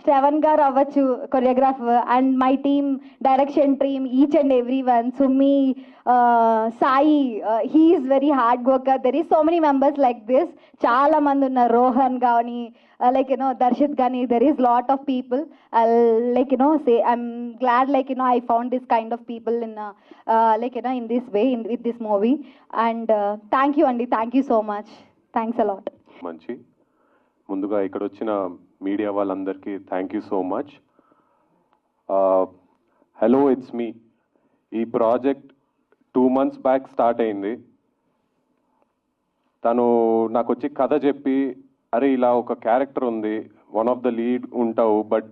శ్రవణ్ గారు అవ్వచ్చు choreographer, and my team direction team, each and every one, Sumi, Sai, he is very hard worker. There is so many members like this. చాలా మంది ఉన్నారు, రోహన్ కానీ like Darshit కానీ, there is lot of people. Like say I'm glad like I found this kind of people in like in this way with this movie. And thank you అండి, thank you so much, thanks a lot. మంచి ముందుగా ఇక్కడ వచ్చిన media వాళ్ళందరికీ thank you so much. Hello, it's me. ఈ project 2 months back start అయింది. తను నాకు వచ్చి కథ చెప్పి, అరే ఇలా ఒక క్యారెక్టర్ ఉంది, వన్ ఆఫ్ ద లీడ్ ఉంటావు, బట్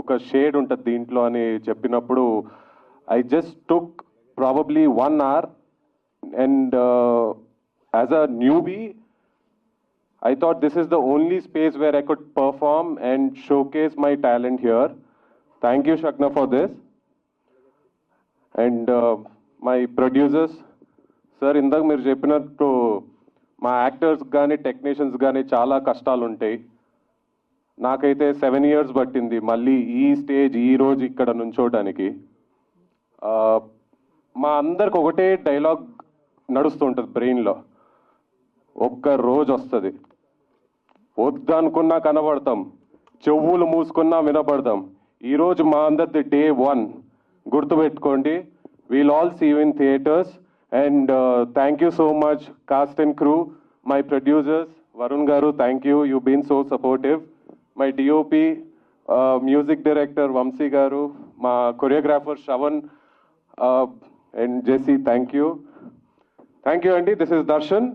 ఒక షేడ్ ఉంటుంది దీంట్లో అని చెప్పినప్పుడు I just took probably 1 hour and as a newbie I thought this is the only space where I could perform and showcase my talent here. Thank you, Shagna, for this. And my producers, sir, ఇందాక మీరు చెప్పినట్టు మా actors కానీ technicians కానీ చాలా కష్టాలు ఉంటాయి. నాకైతే 7 years పట్టింది మళ్ళీ ఈ స్టేజ్ ఈ రోజు ఇక్కడ నుంచోడానికి. మా అందరికి ఒకటే డైలాగ్ నడుస్తుంటుంది బ్రెయిన్లో, ఒక్క రోజు వస్తుంది, వద్దనుకున్నా కనబడతాం, చెవులు మూసుకున్నా వినపడతాం. ఈరోజు మా అందరిది డే 1, గుర్తుపెట్టుకోండి. We'll all see you in theatres. And thank you so much cast and crew, my producers Varun గారు, thank you, you been so supportive. My DOP, music director Vamshi గారు, మా choreographer Shravan and Jessie, thank you. Thank you అండి. This is Darshan.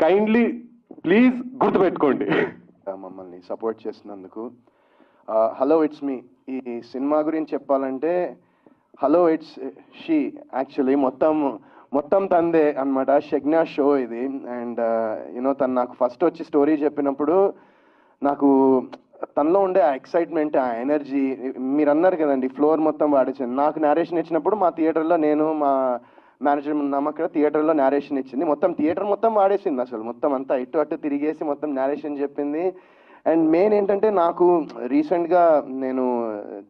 Kindly please గుర్తుపెట్టుకోండి. మమ్మల్ని support చేసినందుకు. Hello it's me. ఈ సినిమా గురించి చెప్పాలంటే హలో ఇట్స్ షీ, యాక్చువల్లీ మొత్తం తందే అనమాట. షగ్నా షో ఇది. అండ్ యూనో తను నాకు ఫస్ట్ వచ్చి స్టోరీ చెప్పినప్పుడు నాకు తనలో ఉండే ఆ ఎక్సైట్మెంట్, ఆ ఎనర్జీ, మీరు అన్నారు కదండి ఫ్లోర్ మొత్తం వాడేసింది. నాకు నేరేషన్ ఇచ్చినప్పుడు మా థియేటర్లో నేను మా మేనేజర్ ఉన్నాము, అక్కడ థియేటర్లో నేరేషన్ ఇచ్చింది. మొత్తం థియేటర్ మొత్తం వాడేసింది, అసలు మొత్తం అంతా ఇటు అటు తిరిగేసి మొత్తం నేరేషన్ చెప్పింది. అండ్ మెయిన్ ఏంటంటే నాకు రీసెంట్గా నేను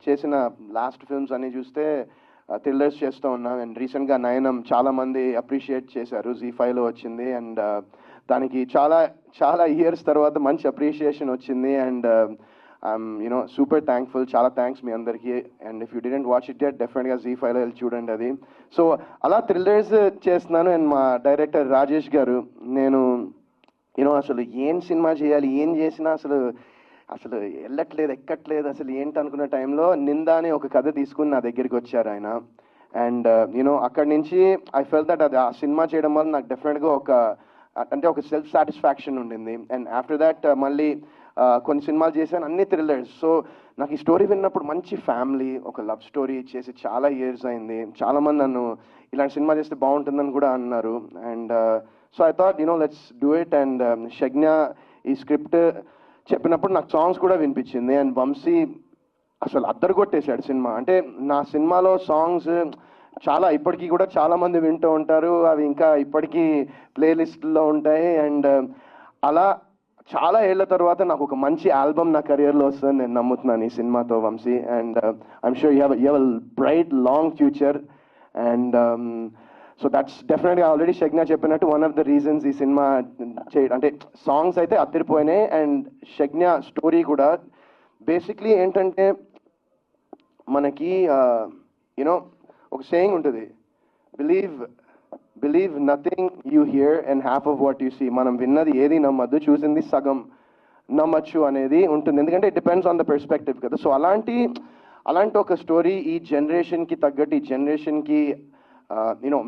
చేసిన లాస్ట్ ఫిల్మ్స్ అన్నీ చూస్తే థ్రిల్లర్స్ చేస్తూ ఉన్నాను. అండ్ రీసెంట్గా నయనం చాలామంది అప్రిషియేట్ చేశారు, Z5లో వచ్చింది. అండ్ దానికి చాలా ఇయర్స్ తర్వాత మంచి అప్రిషియేషన్ వచ్చింది. And I'm you know super thankful. చాలా థ్యాంక్స్ మీ అందరికీ. And if you didn't watch it at డెఫినెట్గా Z5లో వెళ్ళి చూడండి అది. సో అలా థ్రిల్లర్స్ చేస్తున్నాను. అండ్ మా డైరెక్టర్ రాజేష్ గారు, నేను యూనో అసలు ఏం సినిమా చేయాలి, ఏం చేసినా అసలు వెళ్ళట్లేదు, ఎక్కట్లేదు, అసలు ఏంటి అనుకున్న టైంలో నిందా అనే ఒక కథ తీసుకుని నా దగ్గరికి వచ్చారు ఆయన. అండ్ యూనో అక్కడి నుంచి ఐ ఫెల్ దట్ అది ఆ సినిమా చేయడం వల్ల నాకు డెఫినెట్గా ఒక సెల్ఫ్ సాటిస్ఫాక్షన్ ఉండింది. అండ్ ఆఫ్టర్ దాట్ మళ్ళీ కొన్ని సినిమాలు చేశాను, అన్ని థ్రిల్లర్స్. సో నాకు ఈ స్టోరీ విన్నప్పుడు మంచి ఫ్యామిలీ, ఒక లవ్ స్టోరీ చేసి చాలా ఇయర్స్ అయింది. చాలామంది నన్ను ఇలాంటి సినిమా చేస్తే బాగుంటుందని కూడా అన్నారు. And so I thought let's do it. And Shagna ఈ స్క్రిప్ట్ చెప్పినప్పుడు నాకు సాంగ్స్ కూడా వినిపించింది. అండ్ వంశీ అసలు అద్దరు కొట్టేశాడు సినిమా. అంటే నా సినిమాలో సాంగ్స్ ఇప్పటికీ కూడా చాలామంది వింటూ ఉంటారు, అవి ఇంకా ఇప్పటికీ ప్లేలిస్ట్లో ఉంటాయి. అండ్ అలా చాలా ఏళ్ల తర్వాత నాకు ఒక మంచి ఆల్బమ్ నా కెరియర్లో వస్తుందని నేను నమ్ముతున్నాను ఈ సినిమాతో Vamsi. And I'm sure you have bright long future. And so that's డెఫినెట్గా ఆల్రెడీ షగ్నా చెప్పినట్టు వన్ ఆఫ్ ద రీజన్స్ ఈ సినిమా చేయడం. అంటే సాంగ్స్ అయితే అద్దరిపోయినాయి. అండ్ షగ్నా స్టోరీ కూడా బేసిక్లీ ఏంటంటే మనకి యూనో ఒక సేయింగ్ ఉంటుంది, believe nothing you hear and half of what you see. మనం విన్నది ఏది నమ్మద్దు, చూసింది సగం నమ్మచ్చు అనేది ఉంటుంది. ఎందుకంటే it depends on the perspective కదా. సో అలాంటి ఒక స్టోరీ ఈ జనరేషన్కి తగ్గట్టు, ఈ జనరేషన్కి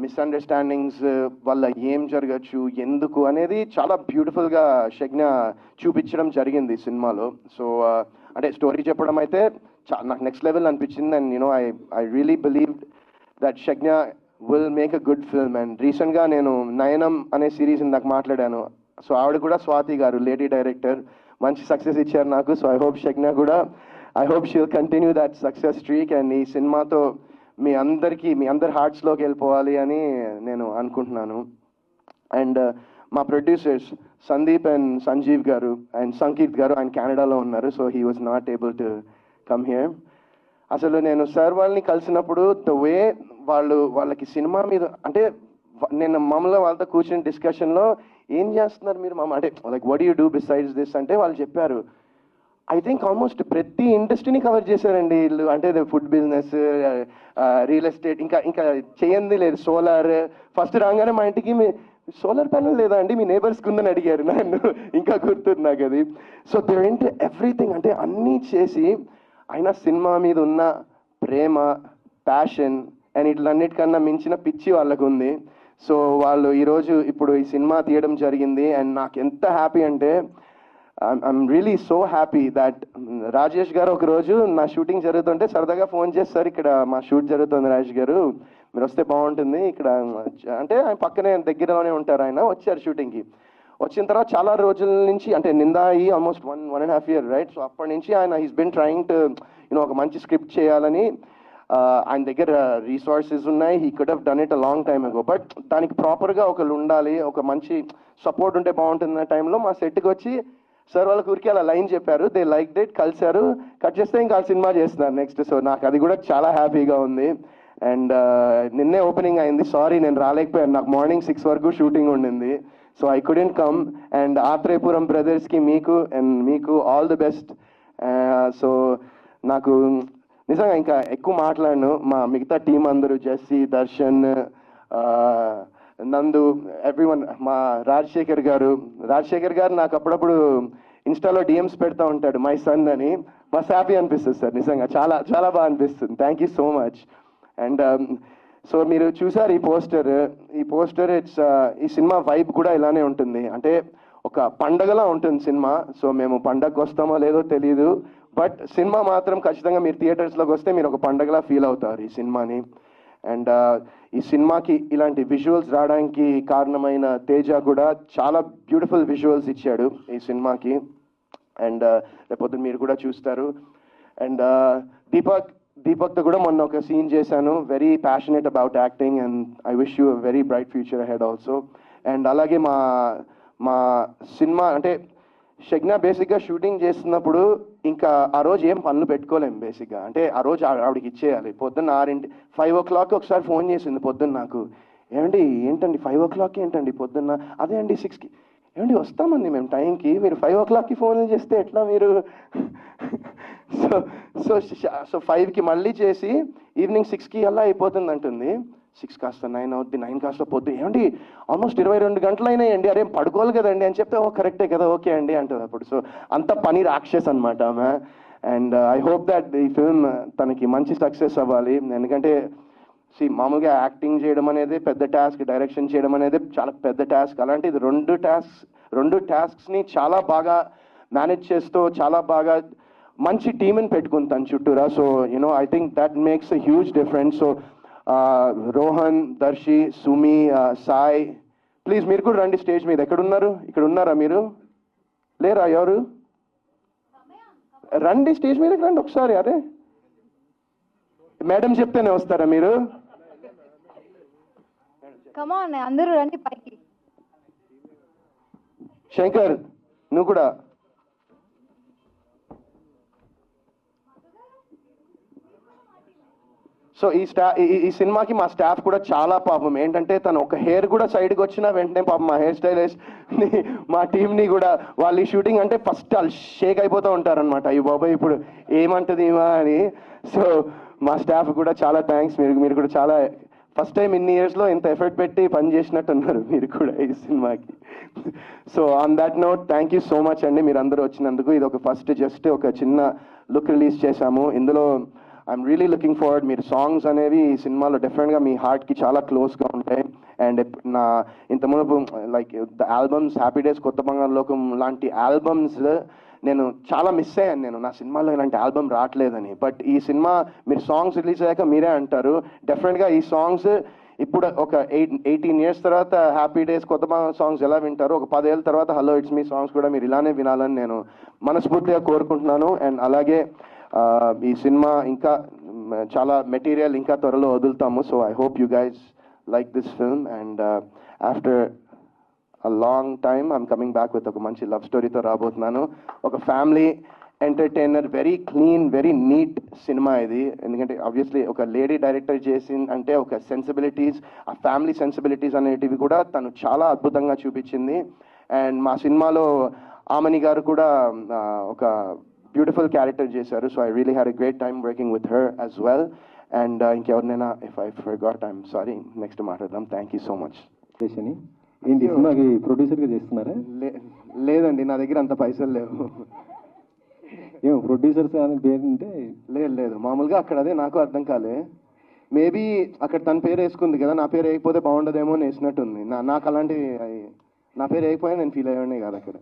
మిస్అండర్స్టాండింగ్స్ వల్ల ఏం జరగచ్చు, ఎందుకు అనేది చాలా బ్యూటిఫుల్గా షగ్నా చూపించడం జరిగింది సినిమాలో. సో అంటే స్టోరీ చెప్పడం అయితే నాకు నెక్స్ట్ లెవెల్ అనిపించింది. And I really believe that Shagna will make a good film. And రీసెంట్గా నేను నయనం అనే సిరీస్ ఇందాక మాట్లాడాను. సో ఆవిడ కూడా స్వాతి గారు, లేడీ డైరెక్టర్, మంచి సక్సెస్ ఇచ్చారు నాకు. సో ఐ హోప్ షగ్నా కూడా she will continue that success streak. And ఈ సినిమాతో మీ అందరి హార్ట్స్లోకి వెళ్ళిపోవాలి అని నేను అనుకుంటున్నాను. అండ్ మా ప్రొడ్యూసర్స్ సందీప్ అండ్ సంజీవ్ గారు అండ్ సంకీర్త్ గారు, ఆయన కెనడాలో ఉన్నారు. So he was not able to come here. అసలు నేను సార్ వాళ్ళని కలిసినప్పుడు ద వే వాళ్ళకి సినిమా మీద, అంటే నేను మామూలుగా వాళ్ళతో కూర్చుని డిస్కషన్లో ఏం చేస్తున్నారు మీరు మామ, అంటే like what you do besides this అంటే వాళ్ళు చెప్పారు, ఐ థింక్ ఆల్మోస్ట్ ప్రతి ఇండస్ట్రీని కవర్ చేశారండి వీళ్ళు. అంటే ఫుడ్ బిజినెస్, రియల్ ఎస్టేట్, ఇంకా చేయంది లేదు. సోలార్ ఫస్ట్ రాగానే మా ఇంటికి సోలార్ ప్యానల్ లేదా అండి మీ నేబర్స్కి ఉందని అడిగారు నన్ను, ఇంకా గుర్తుంది నాకు అది. సో దేర్ ఇంటూ ఎవ్రీథింగ్, అంటే అన్నీ చేసి అయినా సినిమా మీద ఉన్న ప్రేమ, ప్యాషన్ అండ్ ఇట్లన్నిటికన్నా మించిన పిచ్చి వాళ్ళకు ఉంది. సో వాళ్ళు ఈరోజు ఇప్పుడు ఈ సినిమా తీయడం జరిగింది. అండ్ నాకు ఎంత హ్యాపీ అంటే I'm really so happy that Rajesh గారు ఒకరోజు నా షూటింగ్ జరుగుతుంటే సరదాగా ఫోన్ చేస్తారు, ఇక్కడ మా షూట్ జరుగుతుంది రాజేష్ గారు, మీరు వస్తే బాగుంటుంది ఇక్కడ. అంటే ఆయన పక్కనే దగ్గరలోనే ఉంటారు, ఆయన వచ్చారు షూటింగ్కి. వచ్చిన తర్వాత చాలా రోజుల నుంచి, అంటే నిందా అయ్యి ఆల్మోస్ట్ 1.5 years రైట్. సో అప్పటి నుంచి ఆయన హీస్ బిన్ ట్రయింగ్ టు ఒక మంచి స్క్రిప్ట్ చేయాలని. ఆయన దగ్గర రీసోర్సెస్ ఉన్నాయి, he could have done it a long time అగో. బట్ దానికి ప్రాపర్గా ఒకళ్ళు ఉండాలి, ఒక మంచి సపోర్ట్ ఉంటే బాగుంటుంది అనే టైంలో మా సెట్కి వచ్చి సార్ వాళ్ళకి ఊరికి అలా లైన్ చెప్పారు, దే లైక్ డేట్, కలిశారు, కట్ చేస్తే ఇంకా సినిమా చేస్తున్నారు నెక్స్ట్. సో నాకు అది కూడా చాలా హ్యాపీగా ఉంది. అండ్ నిన్నే ఓపెనింగ్ అయింది, సారీ నేను రాలేకపోయాను, నాకు మార్నింగ్ 6 వరకు షూటింగ్ ఉండింది, so I couldn't come. And Atreyapuram బ్రదర్స్కి మీకు ఆల్ ది బెస్ట్. సో నాకు నిజంగా ఇంకా ఎక్కువ మాట్లాడను, మా మిగతా టీం అందరూ, జెస్సీ, దర్శన్, నందు, ఎవ్రీవన్, మా రాజశేఖర్ గారు నాకు అప్పుడప్పుడు ఇన్స్టాలో డిఎమ్స్ పెడతా ఉంటాడు, మై సన్ అని, మస్త్ హ్యాపీ అనిపిస్తుంది సార్, నిజంగా చాలా చాలా బాగా అనిపిస్తుంది. Thank you so much. And so మీరు చూసారు ఈ పోస్టర్ ఈ సినిమా వైబ్ కూడా ఇలానే ఉంటుంది, అంటే ఒక పండగలా ఉంటుంది సినిమా. సో మేము పండగకు వస్తామో లేదో తెలియదు, బట్ సినిమా మాత్రం ఖచ్చితంగా మీరు థియేటర్స్లోకి వస్తే మీరు ఒక పండగలా ఫీల్ అవుతారు ఈ సినిమాని. అండ్ ఈ సినిమాకి ఇలాంటి విజువల్స్ రావడానికి కారణమైన తేజ కూడా చాలా బ్యూటిఫుల్ విజువల్స్ ఇచ్చాడు ఈ సినిమాకి. అండ్ రేపొద్దు మీరు కూడా చూస్తారు. అండ్ దీపక్తో కూడా మొన్న ఒక సీన్ చేశాను, very passionate about acting, and I wish you very bright future ahead also. And అలాగే మా సినిమా అంటే షగ్నా బేసిక్గా షూటింగ్ చేస్తున్నప్పుడు ఇంకా ఆ రోజు ఏం పనులు పెట్టుకోలేము బేసిక్గా, అంటే ఆ రోజు ఆవిడకి ఇచ్చేయాలి. పొద్దున్న 5 o'clock ఒకసారి ఫోన్ చేసింది పొద్దున్న నాకు, ఏంటండి 5 o'clock ఏంటండి పొద్దున్న, అదే అండి 6కి, వస్తామండి మేము టైంకి, మీరు 5 o'clockకి ఫోన్లు చేస్తే ఎట్లా మీరు. సో 5కి మళ్ళీ చేసి ఈవినింగ్ 6కి అలా అయిపోతుంది అంటుంది. 6 కాస్త 9 అవుద్ది, 9 కాస్త పొద్దు, ఆల్మోస్ట్ 22 గంటలు అయినాయండి, అరే పడుకోవాలి కదండి అని చెప్తే, కరెక్టే కదా, ఓకే అండి అంటుంది అప్పుడు. సో అంత పని రాక్షస్ అనమాట ఆమె. అండ్ ఐ హోప్ దట్ ఈ ఫిల్మ్ తనకి మంచి సక్సెస్ అవ్వాలి, ఎందుకంటే మామూలుగా యాక్టింగ్ చేయడం అనేది పెద్ద టాస్క్, డైరెక్షన్ చేయడం అనేది చాలా పెద్ద టాస్క్, అలాంటిది రెండు టాస్క్స్ని చాలా బాగా మేనేజ్ చేస్తూ చాలా బాగా మంచి టీమ్ని పెట్టుకుంది తన చుట్టూరా. So I think that makes a huge difference. So Rohan, Darshi, Sumi, Sai, please మీరు కూడా రండి స్టేజ్ మీద. ఎక్కడున్నారు? ఇక్కడ ఉన్నారా మీరు? లేరా ఎవరు? రండి స్టేజ్ మీదకి రండి ఒకసారి. అరే మేడం చెప్తేనే వస్తారా మీరు? కమాన్ అందరూ రండి పైకి. శంకర్ నువ్వు కూడా. సో ఈ సినిమాకి మా స్టాఫ్ కూడా చాలా పాపం ఏంటంటే, తను ఒక హెయిర్ కూడా సైడ్కి వచ్చినా వెంటనే పాపం మా హెయిర్ స్టైలిస్ట్ మా టీంని కూడా వాళ్ళు ఈ షూటింగ్ అంటే ఫస్ట్ వాళ్ళు షేక్ అయిపోతూ ఉంటారనమాట, ఈ బాబాయ్ ఇప్పుడు ఏమంటుంది ఏమా అని. సో మా స్టాఫ్ కూడా చాలా థ్యాంక్స్, మీరు కూడా చాలా ఫస్ట్ టైం ఇన్ని ఇయర్స్లో ఇంత ఎఫర్ట్ పెట్టి పని చేసినట్టున్నారు మీరు కూడా ఈ సినిమాకి. So on that note thank you so much అండి మీరు అందరూ వచ్చినందుకు. ఇది ఒక ఫస్ట్ జస్ట్ ఒక చిన్న లుక్ రిలీజ్ చేశాము. ఇందులో ఐఎమ్ రియలీ లుకింగ్ ఫార్వర్డ్. మీరు సాంగ్స్ అనేవి ఈ సినిమాలో డెఫినెట్గా మీ హార్ట్కి చాలా క్లోజ్గా ఉంటాయి. అండ్ నా ఇంత మునుపు like the albums, happy days, కొత్త బంగారు లోకం లాంటి ఆల్బమ్స్ నేను చాలా మిస్ అయ్యాను, నా సినిమాలో ఇలాంటి ఆల్బమ్ రావట్లేదని. బట్ ఈ సినిమా మీరు సాంగ్స్ రిలీజ్ అయ్యాక మీరే అంటారు, డెఫినెట్గా ఈ సాంగ్స్ ఇప్పుడు ఒక 18 years తర్వాత హ్యాపీ డేస్, కొత్త బంగారు సాంగ్స్ ఎలా వింటారో ఒక 10 ఏళ్ళ తర్వాత హలో ఇట్స్ మీ సాంగ్స్ కూడా మీరు ఇలానే వినాలని నేను మనస్ఫూర్తిగా కోరుకుంటున్నాను. అండ్ అలాగే ఈ సినిమా ఇంకా చాలా మెటీరియల్ ఇంకా త్వరలో వదులుతాము. So I hope you guys like this film. And after a long time I'm coming back with ఒక మంచి లవ్ స్టోరీతో రాబోతున్నాను. ఒక family entertainer, very clean, very neat cinema ఇది. ఎందుకంటే ఆబ్వియస్లీ ఒక లేడీ డైరెక్టర్ అంటే ఒక సెన్సిబిలిటీస్, ఆ ఫ్యామిలీ సెన్సిబిలిటీస్ అనేటివి కూడా తను చాలా అద్భుతంగా చూపించింది. అండ్ మా సినిమాలో ఆమని గారు కూడా ఒక బ్యూటిఫుల్ క్యారెక్టర్ చేశారు. So I really had a great time working with her as well. And ఇంకెవరినైనా if I forgot I'm sorry, next మాట్లాడదాం. Thank you so much. ఏంటి సినిమాకి ప్రొడ్యూసర్గా చేస్తున్నారా? లేదండి, నా దగ్గర అంత పైసలు లేవు. ఏమో ప్రొడ్యూసర్స్ అని పేరు ఉంటే. లేదు మామూలుగా అక్కడ అదే నాకు అర్థం కాలే. మేబీ అక్కడ తన పేరు వేసుకుంది కదా, నా పేరు వేయకపోతే బాగుండదేమో అని వేసినట్టుంది. నాకు అలాంటి నా పేరు వేయకపోయినా నేను ఫీల్ అయ్యానే కాదు అక్కడ.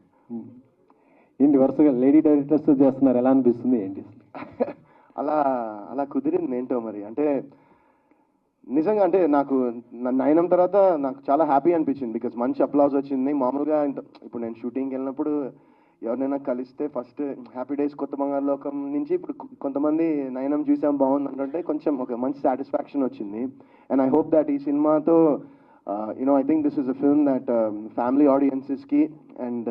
ఏంటి వరుసగా లేడీ డైరెక్టర్స్ చేస్తున్నారు, ఎలా అనిపిస్తుంది ఏంటి? అలా కుదిరింది ఏంటో మరి. అంటే నిజంగా అంటే నాకు నయనం తర్వాత నాకు చాలా హ్యాపీ అనిపించింది, బికాజ్ మంచి అప్లాజ్ వచ్చింది. మామూలుగా ఇప్పుడు నేను షూటింగ్కి వెళ్ళినప్పుడు ఎవరినైనా కలిస్తే ఫస్ట్ హ్యాపీ డేస్, కొత్త బంగారు లోకం నుంచి ఇప్పుడు కొంతమంది నయనం చూసాం బాగుంది అంటే కొంచెం ఒక మంచి సాటిస్ఫాక్షన్ వచ్చింది. అండ్ ఐ హోప్ దట్ ఈ సినిమాతో I think this is a film that family ఆడియన్సెస్కి అండ్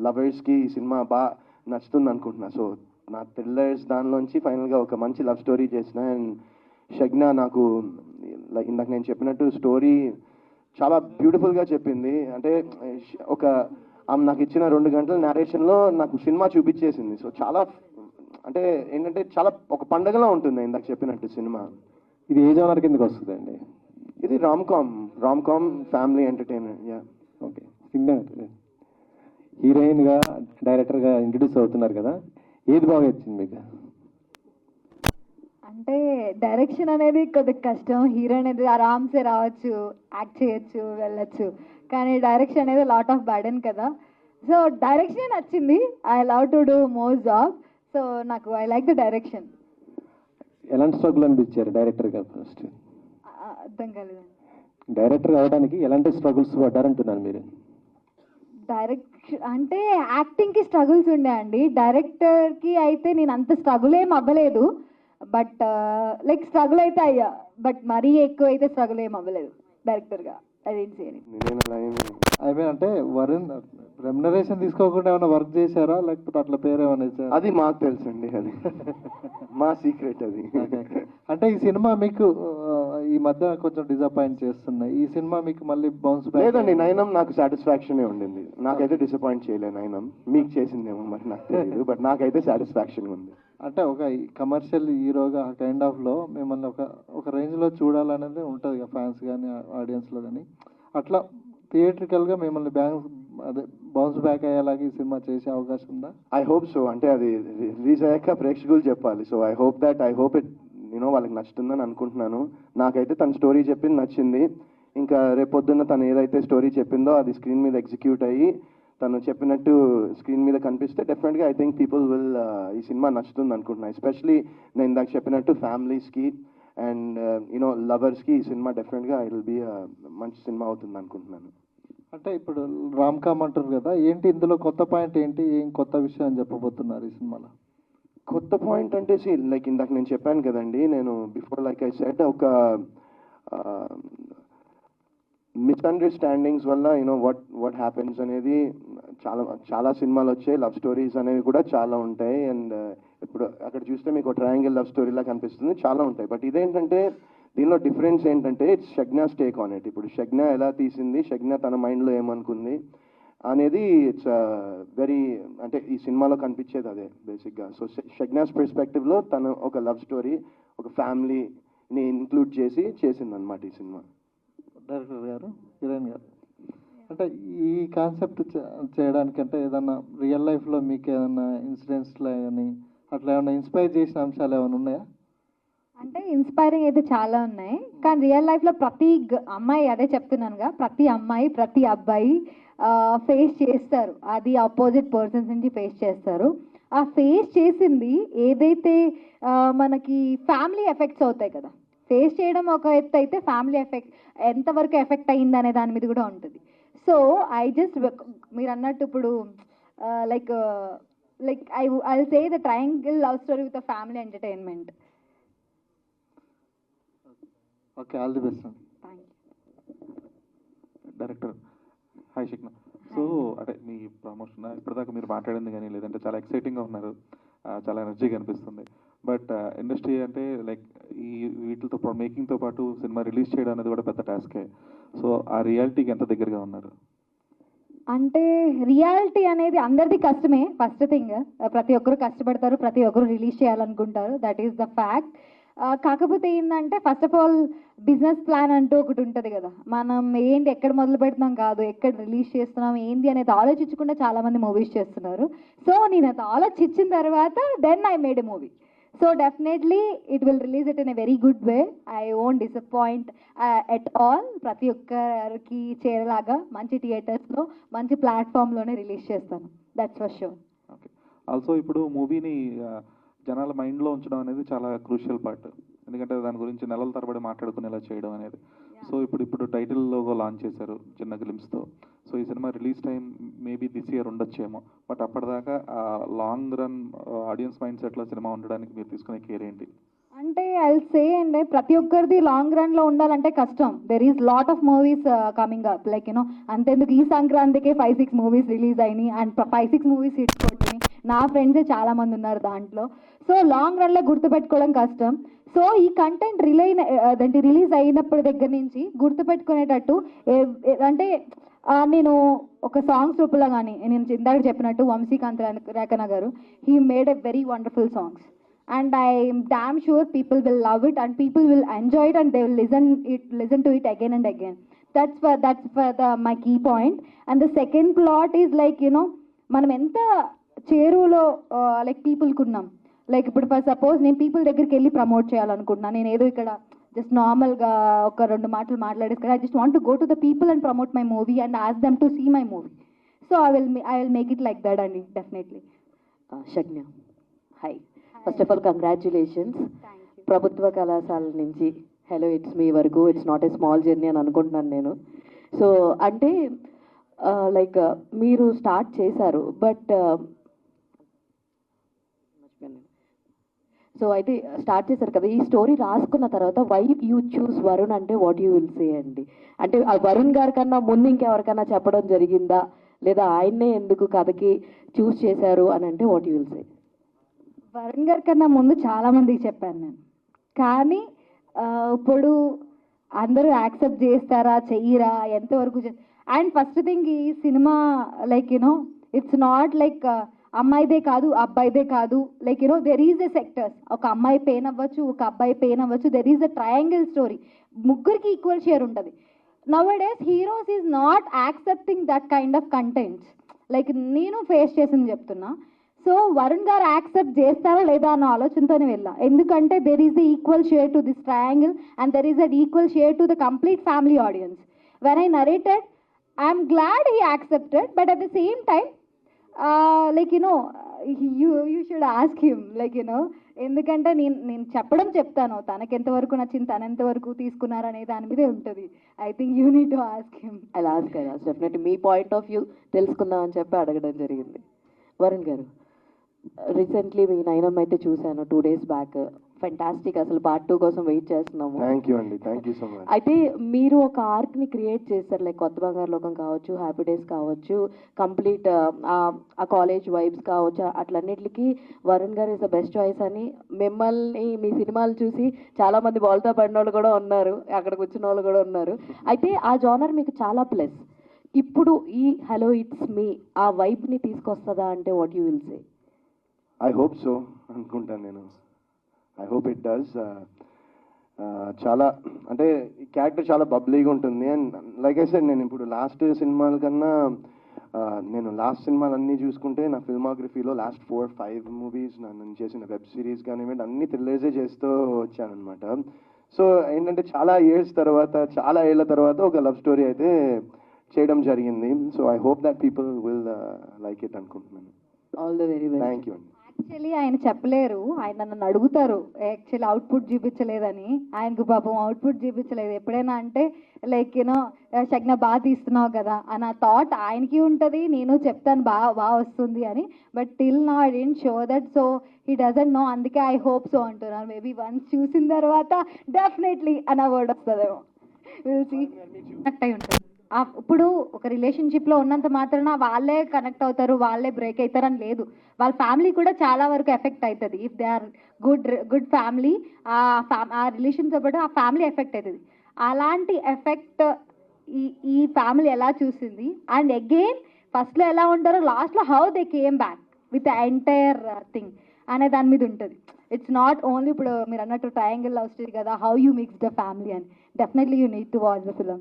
లవర్స్కి ఈ సినిమా బాగా నచ్చుతుంది అనుకుంటున్నా. సో నా థ్రిల్లర్స్ దానిలోంచి ఫైనల్గా ఒక మంచి లవ్ స్టోరీ చేసిన. అండ్ షగ్నా నాకు లైక్ ఇందాక నేను చెప్పినట్టు స్టోరీ చాలా బ్యూటిఫుల్గా చెప్పింది. అంటే ఒక ఆమె నాకు ఇచ్చిన 2 గంటల నేరేషన్లో నాకు సినిమా చూపించేసింది. సో చాలా అంటే ఏంటంటే చాలా ఒక పండగలా ఉంటుంది ఇందాక చెప్పినట్టు సినిమా. ఇది ఏ జోనర్ కిందకి వస్తుందండి? ఇది rom com family entertainer. Yeah okay. Singer హీరోయిన్గా డైరెక్టర్గా ఇంట్రడ్యూస్ అవుతున్నారు కదా, ఏది బాగా వచ్చింది మీకు? అంటే డైరెక్షన్ అనేది కొద్దిగా కష్టం. హీరో అనేది ఆరామ్సే రావచ్చు, యాక్ట్ చేయొచ్చు, వెళ్ళొచ్చు. కానీ డైరెక్షన్ అనేది లాట్ ఆఫ్ బర్డెన్ కదా. సో డైరెక్షన్ నచ్చింది. I love to do more job. So నాకు ఐ లైక్ ద డైరెక్షన్. ఎలాంటి స్ట్రగుల్ అనిపించారు డైరెక్టర్గా? ఫస్ట్ అర్థం కాలేదండి. డైరెక్టర్ అవడానికి ఎలాంటి స్ట్రగుల్స్ పడ్డారంటున్నారు మీరు? డైరెక్షన్ అంటే యాక్టింగ్కి స్ట్రగుల్స్ ఉండే అండి. డైరెక్టర్కి అయితే నేను అంత స్ట్రగుల్ ఏం అవ్వలేదు. బట్ లైక్ స్ట్రగుల్ అయితే అయ్యా, బట్ మరీ ఎక్కువ అయితే స్ట్రగుల్ ఏం అవ్వలేదు డైరెక్టర్గా. I don't see anything. I mean అంటే వరుణ్ రెమ్యునరేషన్ తీసుకోకుండా ఏమైనా వర్క్ చేశారా, లేకపోతే అట్లా పేరు ఏమైనా ఇచ్చారా? అది మాకు తెలుసండి, అది మా సీక్రెట్ అది. అంటే ఈ సినిమా మీకు ఈ మధ్య కొంచెం డిసప్పాయింట్ చేస్తున్నాయి. ఈ సినిమా మీకు మళ్ళీ బౌన్స్ బ్యాక్? లేదండి, నైనం నాకు సాటిస్ఫాక్షనే ఉండింది. నాకైతే డిసప్పాయింట్ చేయలేదు నైనం. మీకు చేసిందేమో మరి నాకు తెలియదు, బట్ నాకైతే సాటిస్ఫాక్షన్ ఉంది. అంటే ఒక కమర్షియల్ హీరోగా కైండ్ ఆఫ్లో మిమ్మల్ని ఒక రేంజ్లో చూడాలనేది ఉంటుంది కదా ఫ్యాన్స్ కానీ ఆడియన్స్లో కానీ. అట్లా థియేట్రికల్గా మిమ్మల్ని బౌన్స్ బ్యాక్ అయ్యేలాగా ఈ సినిమా చేసే అవకాశం ఉందా? I hope so. అంటే అది రిలీజ్ అయ్యాక ప్రేక్షకులు చెప్పాలి. సో ఐ హోప్ ఇట్ వాళ్ళకి నచ్చుతుందని అనుకుంటున్నాను. నాకైతే తన స్టోరీ చెప్పింది నచ్చింది. ఇంకా రేపొద్దున్న తను ఏదైతే స్టోరీ చెప్పిందో అది స్క్రీన్ మీద ఎగ్జిక్యూట్ అయ్యి తను చెప్పినట్టు స్క్రీన్ మీద కనిపిస్తే డెఫినెట్గా ఐ థింక్ పీపుల్ విల్ ఈ సినిమా నచ్చుతుంది అనుకుంటున్నాను. ఎస్పెషలీ నేను ఇందాక చెప్పినట్టు ఫ్యామిలీస్కి అండ్ లవర్స్కి ఈ సినిమా డెఫినెట్గా ఇట్ విల్ బీ మంచి సినిమా అవుతుంది అనుకుంటున్నాను. అంటే ఇప్పుడు రామ్ కామ్ అంటారు కదా, ఏంటి ఇందులో కొత్త పాయింట్ ఏంటి, ఏం కొత్త విషయం చెప్పబోతున్నారు ఈ సినిమాలో? కొత్త పాయింట్ అంటే లైక్ ఇందాక నేను చెప్పాను కదండి, నేను బిఫోర్ లైక్ ఐ సెడ్ ఒక మిస్అండర్స్టాండింగ్స్ వల్ల వాట్ హ్యాపెన్స్ అనేది చాలా సినిమాలు వచ్చాయి. లవ్ స్టోరీస్ అనేవి కూడా చాలా ఉంటాయి. అండ్ ఇప్పుడు అక్కడ చూస్తే మీకు ట్రయాంగిల్ లవ్ స్టోరీలా కనిపిస్తుంది, చాలా ఉంటాయి. బట్ ఇదేంటంటే దీనిలో డిఫరెన్స్ ఏంటంటే ఇట్స్ షగ్నాస్ టేక్ ఆన్ ఇట్. ఇప్పుడు షగ్నా ఎలా తీసింది, షగ్నా తన మైండ్లో ఏమనుకుంది అనేది ఇట్స్ వెరీ అంటే ఈ సినిమాలో కనిపించేది అదే బేసిక్గా. సో షగ్నాస్ పర్స్పెక్టివ్లో తను ఒక లవ్ స్టోరీ, ఒక ఫ్యామిలీని ఇంక్లూడ్ చేసింది అనమాట ఈ సినిమా. డైరెక్టర్ గారు, హీరోయిన్ గారు, అంటే ఈ కాన్సెప్ట్ చేయడానికంటే ఏదన్నా రియల్ లైఫ్లో మీకు ఏదన్నా ఇన్సిడెంట్స్లో కానీ అట్లా ఏమైనా ఇన్స్పైర్ చేసిన అంశాలు ఏమైనా ఉన్నాయా? అంటే ఇన్స్పైరింగ్ అయితే చాలా ఉన్నాయి. కానీ రియల్ లైఫ్లో ప్రతి అమ్మాయి, అదే చెప్తున్నానుగా, ప్రతి అమ్మాయి ప్రతి అబ్బాయి ఫేస్ చేస్తారు. అది ఆపోజిట్ పర్సన్స్ నుంచి ఫేస్ చేస్తారు. ఆ ఫేస్ చేసింది ఏదైతే మనకి ఫ్యామిలీ ఎఫెక్ట్స్ అవుతాయి కదా, ఫేస్ చేయడం ఒక ఎత్తు అయితే ఫ్యామిలీ ఎఫెక్ట్ ఎంతవరకు ఎఫెక్ట్ అయ్యింది అనే దాని మీద కూడా ఉంటుంది. సో ఐ జస్ట్ మీరు అన్నట్టు ఇప్పుడు like I say the triangle love story with a family entertainment. Okay, all the best అండి. Director hi Shagna. సో అంటే మీ ప్రమోషన్ ఇప్పటిదాకా మీరు మాట్లాడింది కానీ లేదంటే చాలా ఎక్సైటింగ్గా ఉన్నారు, చాలా ఎనర్జీగా అనిపిస్తుంది. బట్ ఇండస్ట్రీ అంటే లైక్ ఈ వీటితో మేకింగ్తో పాటు సినిమా రిలీజ్ చేయడం అనేది కూడా పెద్ద టాస్కే. సో ఆ రియాలిటీకి ఎంత దగ్గరగా ఉన్నారు? అంటే రియాలిటీ అనేది అందరిది కష్టమే. ఫస్ట్ థింగ్, ప్రతి ఒక్కరు కష్టపడతారు, ప్రతి ఒక్కరు రిలీజ్ చేయాలనుకుంటారు, దట్ ఈస్ ద ఫ్యాక్ట్. కాకపోతే ఏంటంటే first of all business plan అంటూ ఒకటి ఉంటుంది కదా. మనం ఏంటి, ఎక్కడ మొదలు పెడుతున్నాం కాదు, ఎక్కడ రిలీజ్ చేస్తున్నాం ఏంటి అనేది ఆలోచించకుండా చాలామంది మూవీస్ చేస్తున్నారు. సో నేను అది ఆలోచించిన తర్వాత then I made a movie. So definitely it will release it in a very good way. I won't disappoint at all. ప్రతి ఒక్కరికి చేరేలాగా మంచి థియేటర్స్లో మంచి ప్లాట్ఫామ్లోనే రిలీజ్ చేస్తాను, that's for sure. Okay. Also ఇప్పుడు మూవీని జనాల మైండ్లో ఉంచడం అనేది చాలా క్రూషియల్ పార్ట్, ఎందుకంటే దాని గురించి నెలల తరబడి మాట్లాడుకునేలా చేయడం అనేది. సో ఇప్పుడు టైటిల్ లోగో లాంచ్ చేశారు చిన్న గ్లిమ్స్తో. సో ఈ cinema release time maybe this year ఉండొచ్చేమో, బట్ అప్పటిదాకా లాంగ్ రన్ ఆడియన్స్ మైండ్ సెట్లో సినిమా ఉండడానికి మీరు తీసుకునే కేర్ ఏంటి? అంటే ఐ సే అండి, ప్రతి ఒక్కరిది లాంగ్ రన్లో ఉండాలంటే కష్టం. There is lot of movies coming up, like you know అంతెందుకు ఈ సంక్రాంతికే 5-6 మూవీస్ రిలీజ్ అయినాయి అండ్ 5-6 మూవీస్ హిట్ కొట్టినాయి. నా ఫ్రెండ్సే చాలా మంది ఉన్నారు దాంట్లో. సో లాంగ్ రన్లో గుర్తుపెట్టుకోవడం కష్టం. సో ఈ కంటెంట్ రిలీజ్ అయినప్పటి దగ్గర నుంచి గుర్తుపెట్టుకునేటట్టు అంటే నేను ఒక సాంగ్స్ రూపంలో కానీ నేను ఇందాక చెప్పినట్టు వంశీకాంత్ రేఖన గారు, he made a very wonderful songs and I'm damn sure people will love it and people will enjoy it and they will listen to it again and again. That's for my key point. And the second plot is like, you know, మనం ఎంత చేరువలో like పీపుల్కి ఉన్నాం. Like ఇప్పుడు for suppose నేను people దగ్గరికి వెళ్ళి promote చేయాలనుకుంటున్నాను. నేను ఏదో ఇక్కడ జస్ట్ నార్మల్గా ఒక 2 మాటలు మాట్లాడేసి I just want to go to the people and promote my movie and ask them to see my movie. So I will make it like that అండి, definitely. Shagna, hi. First of all congratulations. ప్రభుత్వ కళాశాల నుంచి hello it's me వరకు it's not a small journey అని అనుకుంటున్నాను నేను. So అంటే like మీరు స్టార్ట్ చేశారు, బట్ సో అయితే స్టార్ట్ చేశారు కదా, ఈ స్టోరీ రాసుకున్న తర్వాత వై యూ చూస్ వరుణ్ అంటే వాట్ యూ విల్ సే అండి? అంటే ఆ వరుణ్ గారి కన్నా ముందు ఇంకెవరికైనా చెప్పడం జరిగిందా, లేదా ఆయన్నే ఎందుకు కథకి చూస్ చేశారు అని అంటే what you will say? Varun గారి కన్నా ముందు చాలా మందికి చెప్పాను నేను, కానీ ఇప్పుడు అందరూ యాక్సెప్ట్ చేస్తారా చెయ్యరా ఎంతవరకు. అండ్ ఫస్ట్ థింగ్ ఈ సినిమా like you know it's not like అమ్మాయిదే కాదు అబ్బాయిదే కాదు, like you know there is a sectors. ఒక అమ్మాయి పెయిన్ అవ్వచ్చు, ఒక అబ్బాయి పెయిన్ అవ్వచ్చు, there is a triangle story. ముగ్గురికి ఈక్వల్ షేర్ ఉంటుంది. Nowadays heroes is not accepting that kind of contents. Like నేను ఫేస్ చేసింది చెప్తున్నా. సో వరుణ్ గారు యాక్సెప్ట్ చేస్తారా లేదా అన్న ఆలోచనతోనే వెళ్ళా. ఎందుకంటే there is a equal share to this triangle and there is a equal share to the complete family audience. When I narrated I'm glad he accepted, but at the same time like you know you should ask him, like you know ఎందుకంటే నేను చెప్తాను తనకి ఎంతవరకు నచ్చింది, తను ఎంతవరకు తీసుకున్నారనే దాని మీదే ఉంటుంది. I think you need to ask him. అలా ఆస్క్ డెఫినెట్లీ మీ పాయింట్ ఆఫ్ వ్యూ తెలుసుకుందాం అని చెప్పి అడగడం జరిగింది. వరుణ్ గారు, రీసెంట్లీ మీ నయనమ్మ అయితే చూశాను 2 days బ్యాక్. ఫెంటాస్టిక్, అసలు పార్ట్ 2 కోసం వెయిట్ చేస్తున్నాము. థ్యాంక్ యూ అండి, థ్యాంక్ యూ సో మచ్. అయితే మీరు ఒక ఆర్క్ని క్రియేట్ చేస్తారు, లైక్ కొత్త బంగారు లోకం కావచ్చు, హ్యాపీ డేస్ కావచ్చు, కంప్లీట్ ఆ కాలేజ్ వైబ్స్ కావచ్చు, అట్లన్నిటికీ వరుణ్ గారు ఇస్ ద బెస్ట్ చాయిస్ అని మిమ్మల్ని మీ సినిమాలు చూసి చాలామంది బాల్తో పడిన వాళ్ళు కూడా ఉన్నారు, అక్కడ కూర్చున్న వాళ్ళు కూడా ఉన్నారు. అయితే ఆ జానర్ మీకు చాలా ప్లస్. ఇప్పుడు ఈ హలో ఇట్స్ మీ ఆ వైబ్ని తీసుకొస్తుందా అంటే what you will say? I hope so అనుకుంటాను నేను. I hope it does. చాలా అంటే ఈ క్యారెక్టర్ చాలా బబ్లీగా ఉంటుంది. అండ్ లైక్ ఐ సెడ్, నేను ఇప్పుడు లాస్ట్ సినిమాల కన్నా నేను లాస్ట్ సినిమాలు అన్నీ చూసుకుంటే నా ఫిల్మోగ్రఫీలో లాస్ట్ 4-5 మూవీస్ నేను చేసిన వెబ్ సిరీస్ కానివ్వండి అన్ని థ్రిల్లర్సే చేస్తూ వచ్చానమాట. సో ఏంటంటే చాలా ఇయర్స్ తర్వాత, చాలా ఏళ్ళ తర్వాత ఒక లవ్ స్టోరీ అయితే చేయడం జరిగింది. So I hope that people will like it అనుకుంటున్నాను. All the very best. Thank you అండి. యాక్చువల్లీ ఆయన చెప్పలేరు, ఆయన నన్ను అడుగుతారు యాక్చువల్లీ అవుట్పుట్ చూపించలేదని. ఆయనకు పాపం అవుట్పుట్ చూపించలేదు. ఎప్పుడైనా అంటే లైక్ యూనో షగ్న బాగా తీస్తున్నావు కదా అని ఆ థాట్ ఆయనకి ఉంటుంది, నేను చెప్తాను బాగా వస్తుంది అని. But till now I didn't show that, so he doesn't know. అందుకే ఐ హోప్ సో అంటున్నాను. మేబీ వన్స్ చూసిన తర్వాత డెఫినెట్లీ అన్న వర్డ్ వస్తుందేమో, విల్ సీ. కనెక్ట్ అయి ఉంటుంది. ఇప్పుడు ఒక రిలేషన్షిప్లో ఉన్నంత మాత్రాన వాళ్ళే కనెక్ట్ అవుతారు, వాళ్ళే బ్రేక్ అవుతారు అని లేదు. వాళ్ళ ఫ్యామిలీ కూడా చాలా వరకు ఎఫెక్ట్ అవుతుంది. If they are good family, ఆ రిలేషన్తో పాటు ఆ ఫ్యామిలీ ఎఫెక్ట్ అవుతుంది. అలాంటి ఎఫెక్ట్ ఈ ఫ్యామిలీ ఎలా చూసింది అండ్ అగైన్ ఫస్ట్లో ఎలా ఉంటారో లాస్ట్లో how they came back with entire thing అనే దాని మీద ఉంటుంది. ఇట్స్ నాట్ ఓన్లీ ఇప్పుడు మీరు అన్నట్టు ట్రయాంగిల్ లవ్ స్టోరీ కదా, how you mix the family అని. Definitely you need to watch the film.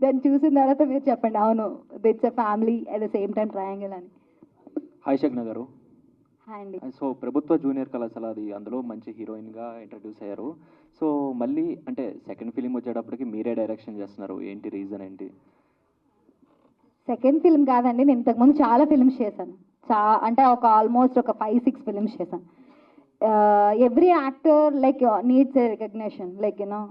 దాన్ని చూసిన తర్వాత మీరు చెప్పండి అవును it's a family at the same time triangle అని. హాయ్ షగ్న గారు. హాయ్ అండి. సో ప్రభుత్వ జూనియర్ కళాశాల అది అందులో మంచి హీరోయిన్గా ఇంట్రడ్యూస్ అయ్యారు. సో మళ్ళీ అంటే సెకండ్ ఫిలిం వచ్చేటప్పటికి మీరే డైరెక్షన్ చేస్తున్నారు, ఏంటి రీజన్ ఏంటి? సెకండ్ ఫిల్మ్ కాదండి, నేను ఇంతకుముందు చాలా ఫిల్మ్స్ చేశాను. అంటే ఆల్మోస్ట్ ఒక 5-6 ఫిల్మ్స్ చేశాను. Every actor like needs recognition, like you know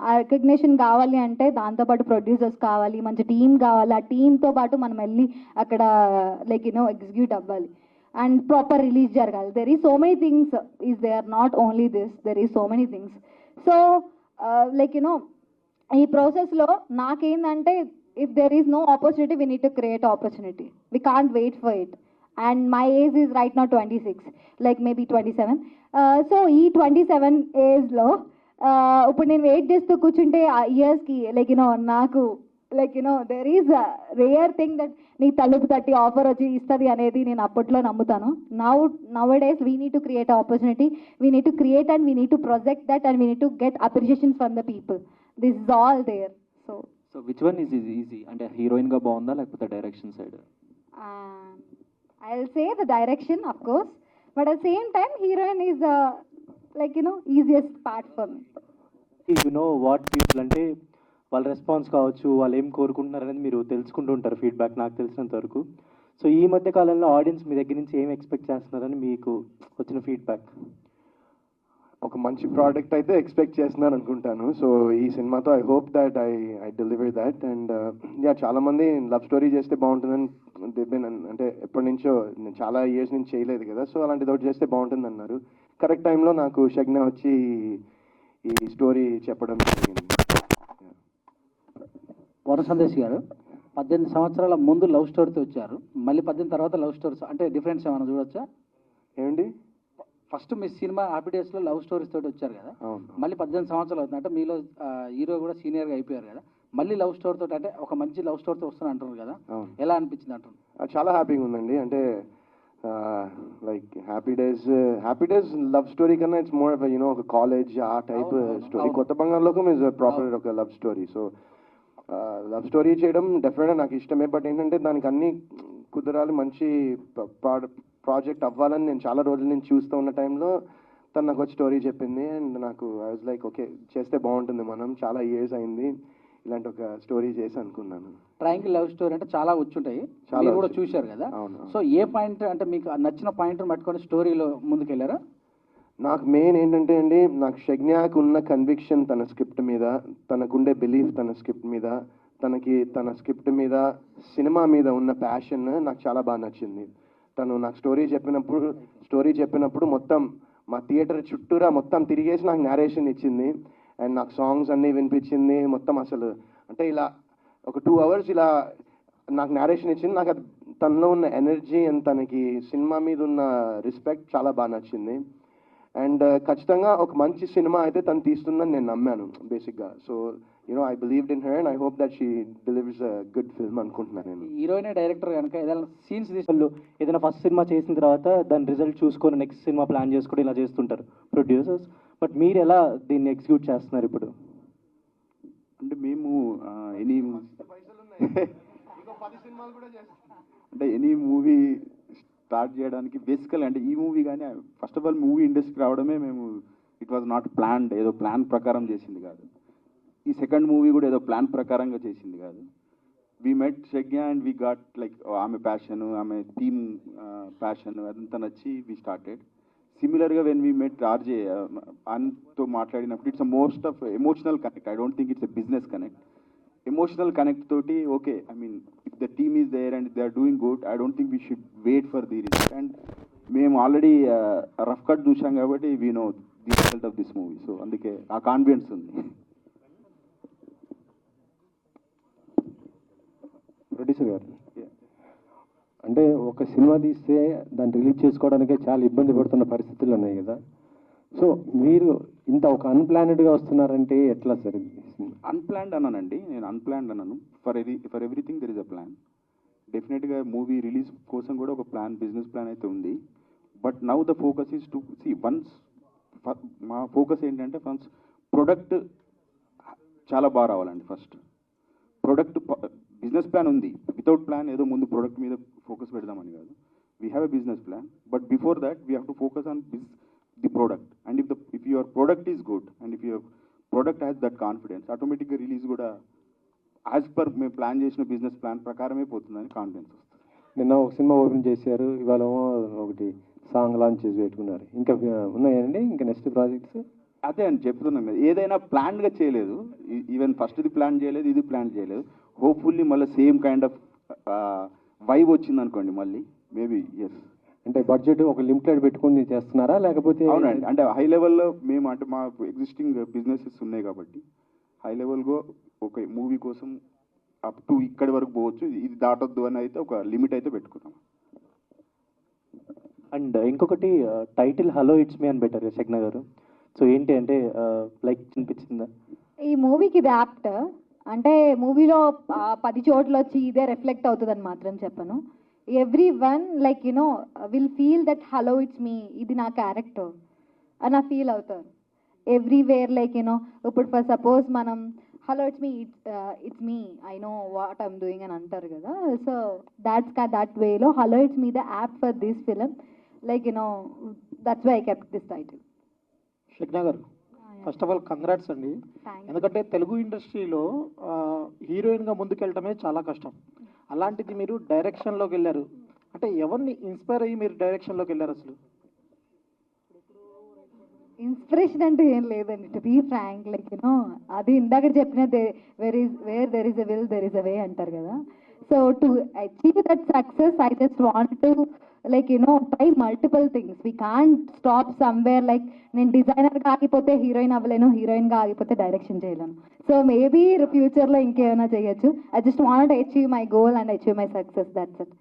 ఆ రికగ్నిషన్ కావాలి అంటే దాంతోపాటు ప్రొడ్యూసర్స్ కావాలి, మంచి టీం కావాలి. ఆ టీంతో పాటు మనం వెళ్ళి అక్కడ లైక్ యూనో ఎగ్జిక్యూట్ అవ్వాలి. అండ్ ప్రాపర్ రిలీజ్ జరగాలి. There is so many things is they are not only this, there is so many things. So like you know ఈ ప్రాసెస్లో నాకేందంటే if there is no opportunity, we need to create opportunity. We can't wait for it. And my age is right now 26, like maybe 27. So ఈ 27 ఏజ్లో ఇప్పుడు నేను wait చేస్తూ కూర్చుంటే ఆ ఇయర్స్కి లైక్ యూనో నాకు like you know there is rare thing that నీ తలుపు తట్టి ఆఫర్ వచ్చి ఇస్తుంది అనేది నేను అప్పట్లో నమ్ముతాను. Nowadays we need to create opportunity, we need to create and we need to project that and we need to get appreciation from the people. This is all there. So which one is easy, అంటే హీరోయిన్గా బాగుందా లేకపోతే direction side? I'll say the direction, of course, but at the same time, heroine is like you know easiest part for me. You know what people అంటే వాళ్ళ response కావచ్చు, వాళ్ళు ఏం కోరుకుంటున్నారు అనేది మీరు తెలుసుకుంటూ ఉంటారు ఫీడ్బ్యాక్, నాకు తెలిసినంత వరకు. సో ఈ మధ్య కాలంలో ఆడియన్స్ మీ దగ్గర నుంచి ఏం ఎక్స్పెక్ట్ చేస్తున్నారని మీకు వచ్చిన ఫీడ్బ్యాక్? ఒక మంచి ప్రోడక్ట్ అయితే ఎక్స్పెక్ట్ చేస్తున్నాను అనుకుంటాను. సో ఈ సినిమాతో I hope that I deliver that. And yeah, చాలామంది లవ్ స్టోరీ చేస్తే బాగుంటుందని అంటే ఎప్పటి నుంచో, నేను చాలా ఇయర్స్ నుంచి చేయలేదు కదా, సో అలాంటిది ఒకటి చేస్తే బాగుంటుంది అన్నారు. కరెక్ట్ టైంలో నాకు షగ్న వచ్చి ఈ స్టోరీ చెప్పడం జరిగింది. వరుణ్ సందేశ్ గారు 18 సంవత్సరాల ముందు లవ్ స్టోరీతో వచ్చారు, మళ్ళీ 18 తర్వాత లవ్ స్టోరీస్ అంటే డిఫరెన్స్ ఏమైనా చూడొచ్చా? ఏమండి, ఫస్ట్ మీ సినిమా హ్యాపీ డేస్లో లవ్ స్టోరీస్ తోటి వచ్చారు కదా, మళ్ళీ 18 సంవత్సరాలు అవుతుంది అంటే మీలో హీరో కూడా సీనియర్గా అయిపోయారు కదా, మళ్ళీ లవ్ స్టోరీ తోటి అంటే ఒక మంచి లవ్ స్టోరీతో వస్తున్నా అంటున్నారు కదా, ఎలా అనిపించింది అంటున్నారు? చాలా హ్యాపీగా ఉందండి. అంటే like happy days love story కన్నా ఇట్స్ మోర్ యూనో ఒక కాలేజ్ ఆ టైప్ స్టోరీ. కొత్త బంగారు లోకం ఇస్ ప్రాపర్ ఒక love story. So love story చేయడం డెఫినెట్గా నాకు ఇష్టమే, బట్ ఏంటంటే దానికి అన్ని కుదరాలి, మంచి ప్రాజెక్ట్ అవ్వాలని నేను చాలా రోజుల నుంచి చూస్తూ ఉన్న టైంలో తను నాకు వచ్చి స్టోరీ చెప్పింది. అండ్ నాకు ఐ వాజ్ లైక్ ఓకే, చేస్తే బాగుంటుంది, మనం చాలా ఇయర్స్ అయింది ఇలాంటి ఒక స్టోరీ చేసి అనుకున్నాను. ట్రయాంగిల్ లవ్ స్టోరీ అంటే చాలా వచ్చుంటాయి, మీరు కూడా చూశారు కదా. సో ఏ పాయింట్ అంటే మీకు నచ్చిన పాయింట్ పట్టుకొని స్టోరీలో ముందుకెళ్ళారా? నాకు మెయిన్ ఏంటంటే అండి, నాకు షగ్నాకు ఉన్న కన్విక్షన్ తన స్క్రిప్ట్ మీద, తనకుండే బిలీఫ్ తన స్క్రిప్ట్ మీద, తన స్క్రిప్ట్ మీద, సినిమా మీద ఉన్న ప్యాషన్ నాకు చాలా బాగా నచ్చింది. తను నాకు స్టోరీ చెప్పినప్పుడు మొత్తం మా థియేటర్ చుట్టూరా మొత్తం తిరిగేసి నాకు నేరేషన్ ఇచ్చింది. అండ్ నాకు సాంగ్స్ అన్నీ వినిపించింది మొత్తం. అసలు అంటే ఇలా ఒక 2 hours ఇలా నాకు నేరేషన్ ఇచ్చింది. నాకు అది తనలో ఉన్న ఎనర్జీ అండ్ తనకి సినిమా మీద ఉన్న రెస్పెక్ట్ చాలా బాగా నచ్చింది. అండ్ ఖచ్చితంగా ఒక మంచి సినిమా అయితే తను తీస్తుందని నేను నమ్మాను బేసిక్గా. So you know I believed in her and I hope that she delivers a good film అనుకుంటున్నాను నేను. హీరోయిన్ డైరెక్టర్ కనుక ఏదైనా సీన్స్ వాళ్ళు ఏదైనా ఫస్ట్ సినిమా చేసిన తర్వాత దాని రిజల్ట్ చూసుకొని నెక్స్ట్ సినిమా ప్లాన్ చేసుకొని ఇలా చేస్తుంటారు ప్రొడ్యూసర్స్. బట్ మీరు ఎలా దీన్ని ఎగ్జిక్యూట్ చేస్తున్నారు ఇప్పుడు? అంటే మేము ఎనీ మూవీ స్టార్ట్ చేయడానికి బేసికల్ అంటే ఈ మూవీ కానీ ఫస్ట్ ఆఫ్ ఆల్ మూవీ ఇండస్ట్రీకి రావడమే మేము ఇట్ వాజ్ నాట్ ప్లాన్డ్, ఏదో ప్లాన్ ప్రకారం చేసింది కాదు. ఈ సెకండ్ మూవీ కూడా ఏదో ప్లాన్ ప్రకారంగా చేసింది కాదు. We met Shagna and we got like ఆమె ప్యాషన్, ఆమె టీమ్ ప్యాషన్ అదంతా నచ్చి వీ స్టార్టెడ్. సిమిలర్గా వెన్ వీ మెట్ ఆర్జే అన్తో మాట్లాడినప్పుడు it's most of emotional connect. I don't think it's a business connect. Emotional connect తోటి okay, I mean if the team is there and they are doing good, I don't think we should wait for the result. And మేము already rough cut చూసాం కాబట్టి we know the result of this movie. So అందుకే ఆ confidence ఉంది. Producer గారు, అంటే ఒక cinema తీస్తే దాన్ని రిలీజ్ చేసుకోవడానికే చాలా ఇబ్బంది పడుతున్న పరిస్థితులు ఉన్నాయి కదా. సో మీరు ఇంత ఒక అన్ప్లానెడ్గా వస్తున్నారంటే ఎట్లా సార్? అన్ప్లాన్డ్ అన్నానండి, నేను అన్ప్లాన్డ్ అన్నాను. For everything there is a plan. డెఫినెట్గా మూవీ రిలీజ్ కోసం కూడా ఒక ప్లాన్, బిజినెస్ ప్లాన్ అయితే ఉంది. But now the focus is to see once, మా ఫోకస్ ఏంటంటే ఫస్ట్ ప్రొడక్ట్ చాలా బాగా రావాలండి. ఫస్ట్ ప్రొడక్ట్, బిజినెస్ ప్లాన్ ఉంది, వితౌట్ ప్లాన్ ఏదో ముందు ప్రొడక్ట్ మీద ఫోకస్ పెడదామని కాదు. We have a business plan, but before that we have to focus on the product. And if your product is good and if your product has that confidence, ఆటోమేటిక్గా release కూడా as per మేము plan చేసిన business plan ప్రకారమే పోతుందని confidence వస్తుంది. నిన్న ఒక cinema open చేశారు, ఇవాళ ఒకటి సాంగ్ లాంచ్ చేసి పెట్టుకున్నారు. ఇంకా ఉన్నాయండి ఇంకా నెక్స్ట్ ప్రాజెక్ట్స్? అదే అని చెప్తున్నాం కదా, ఏదైనా ప్లాన్గా చేయలేదు. ఈవెన్ ఫస్ట్ది ప్లాన్ చేయలేదు, ఇది ప్లాన్ చేయలేదు. హోప్ఫుల్లీ మళ్ళీ సేమ్ కైండ్ ఆఫ్ వైబ్ వచ్చింది అనుకోండి మళ్ళీ, మేబీ ఎస్. అంటే బడ్జెట్ ఒక లిమిటెడ్ పెట్టుకుని చేస్తున్నారా లేకపోతే? అవునండి, అంటే హై లెవెల్లో మేము అంటే మా ఎగ్జిస్టింగ్ బిజినెసెస్ ఉన్నాయి కాబట్టి హై లెవెల్గా ఒక మూవీ కోసం అప్ టు ఇక్కడి వరకు పోవచ్చు, ఇది దాటొద్దు అని అయితే ఒక లిమిట్ అయితే పెట్టుకున్నాం. అండ్ ఇంకొకటి టైటిల్ హలో ఇట్స్ మీ అని పెట్టారు శగ్న గారు. సో ఏంటి అంటే లైక్ అనిపించిందా? ఈ మూవీకి ఇది యాప్ట్ అంటే మూవీలో 10 చోట్ల వచ్చి ఇదే రిఫ్లెక్ట్ అవుతుందని మాత్రం చెప్పను. Every one like you know will feel that hello it's me, ఇది నా క్యారెక్టర్ అని ఫీల్ అవుతారు ఎవ్రీవేర్. లైక్ యూనో ఇప్పుడు ఫర్ సపోజ్ మనం hello it's me, it's me, I know what I'm doing అని అంటారు కదా. సో దట్ వేలో hello it's me the app for this film. Like you know that's why I kept this title. Shagna గారు, first of all congrats అండి. ఎందుకంటే తెలుగు ఇండస్ట్రీలో హీరోయిన్గా ముందుకెళ్ళటమే చాలా కష్టం. అలాంటిది మీరు డైరెక్షన్లోకి వెళ్ళారు అంటే ఎవరిని ఇన్స్పైర్ అయ్యి మీరు డైరెక్షన్లోకి వెళ్ళారు అసలు? ఇన్స్పిరేషన్ అంటే ఏం లేదండి, to be frank. Like you know అది ఇందాక చెప్పిన where there is a will there is a way అంటారు కదా. So to achieve that success I just want to like you know try multiple things. We can't stop somewhere. Like నేను డిజైనర్గా ఆగిపోతే heroine అవ్వలేను, హీరోయిన్గా ఆగిపోతే డైరెక్షన్ చేయలేను. సో మేబీ ఫ్యూచర్లో ఇంకేమైనా చేయొచ్చు. I just want achieve my goal and achieve my success, that's it.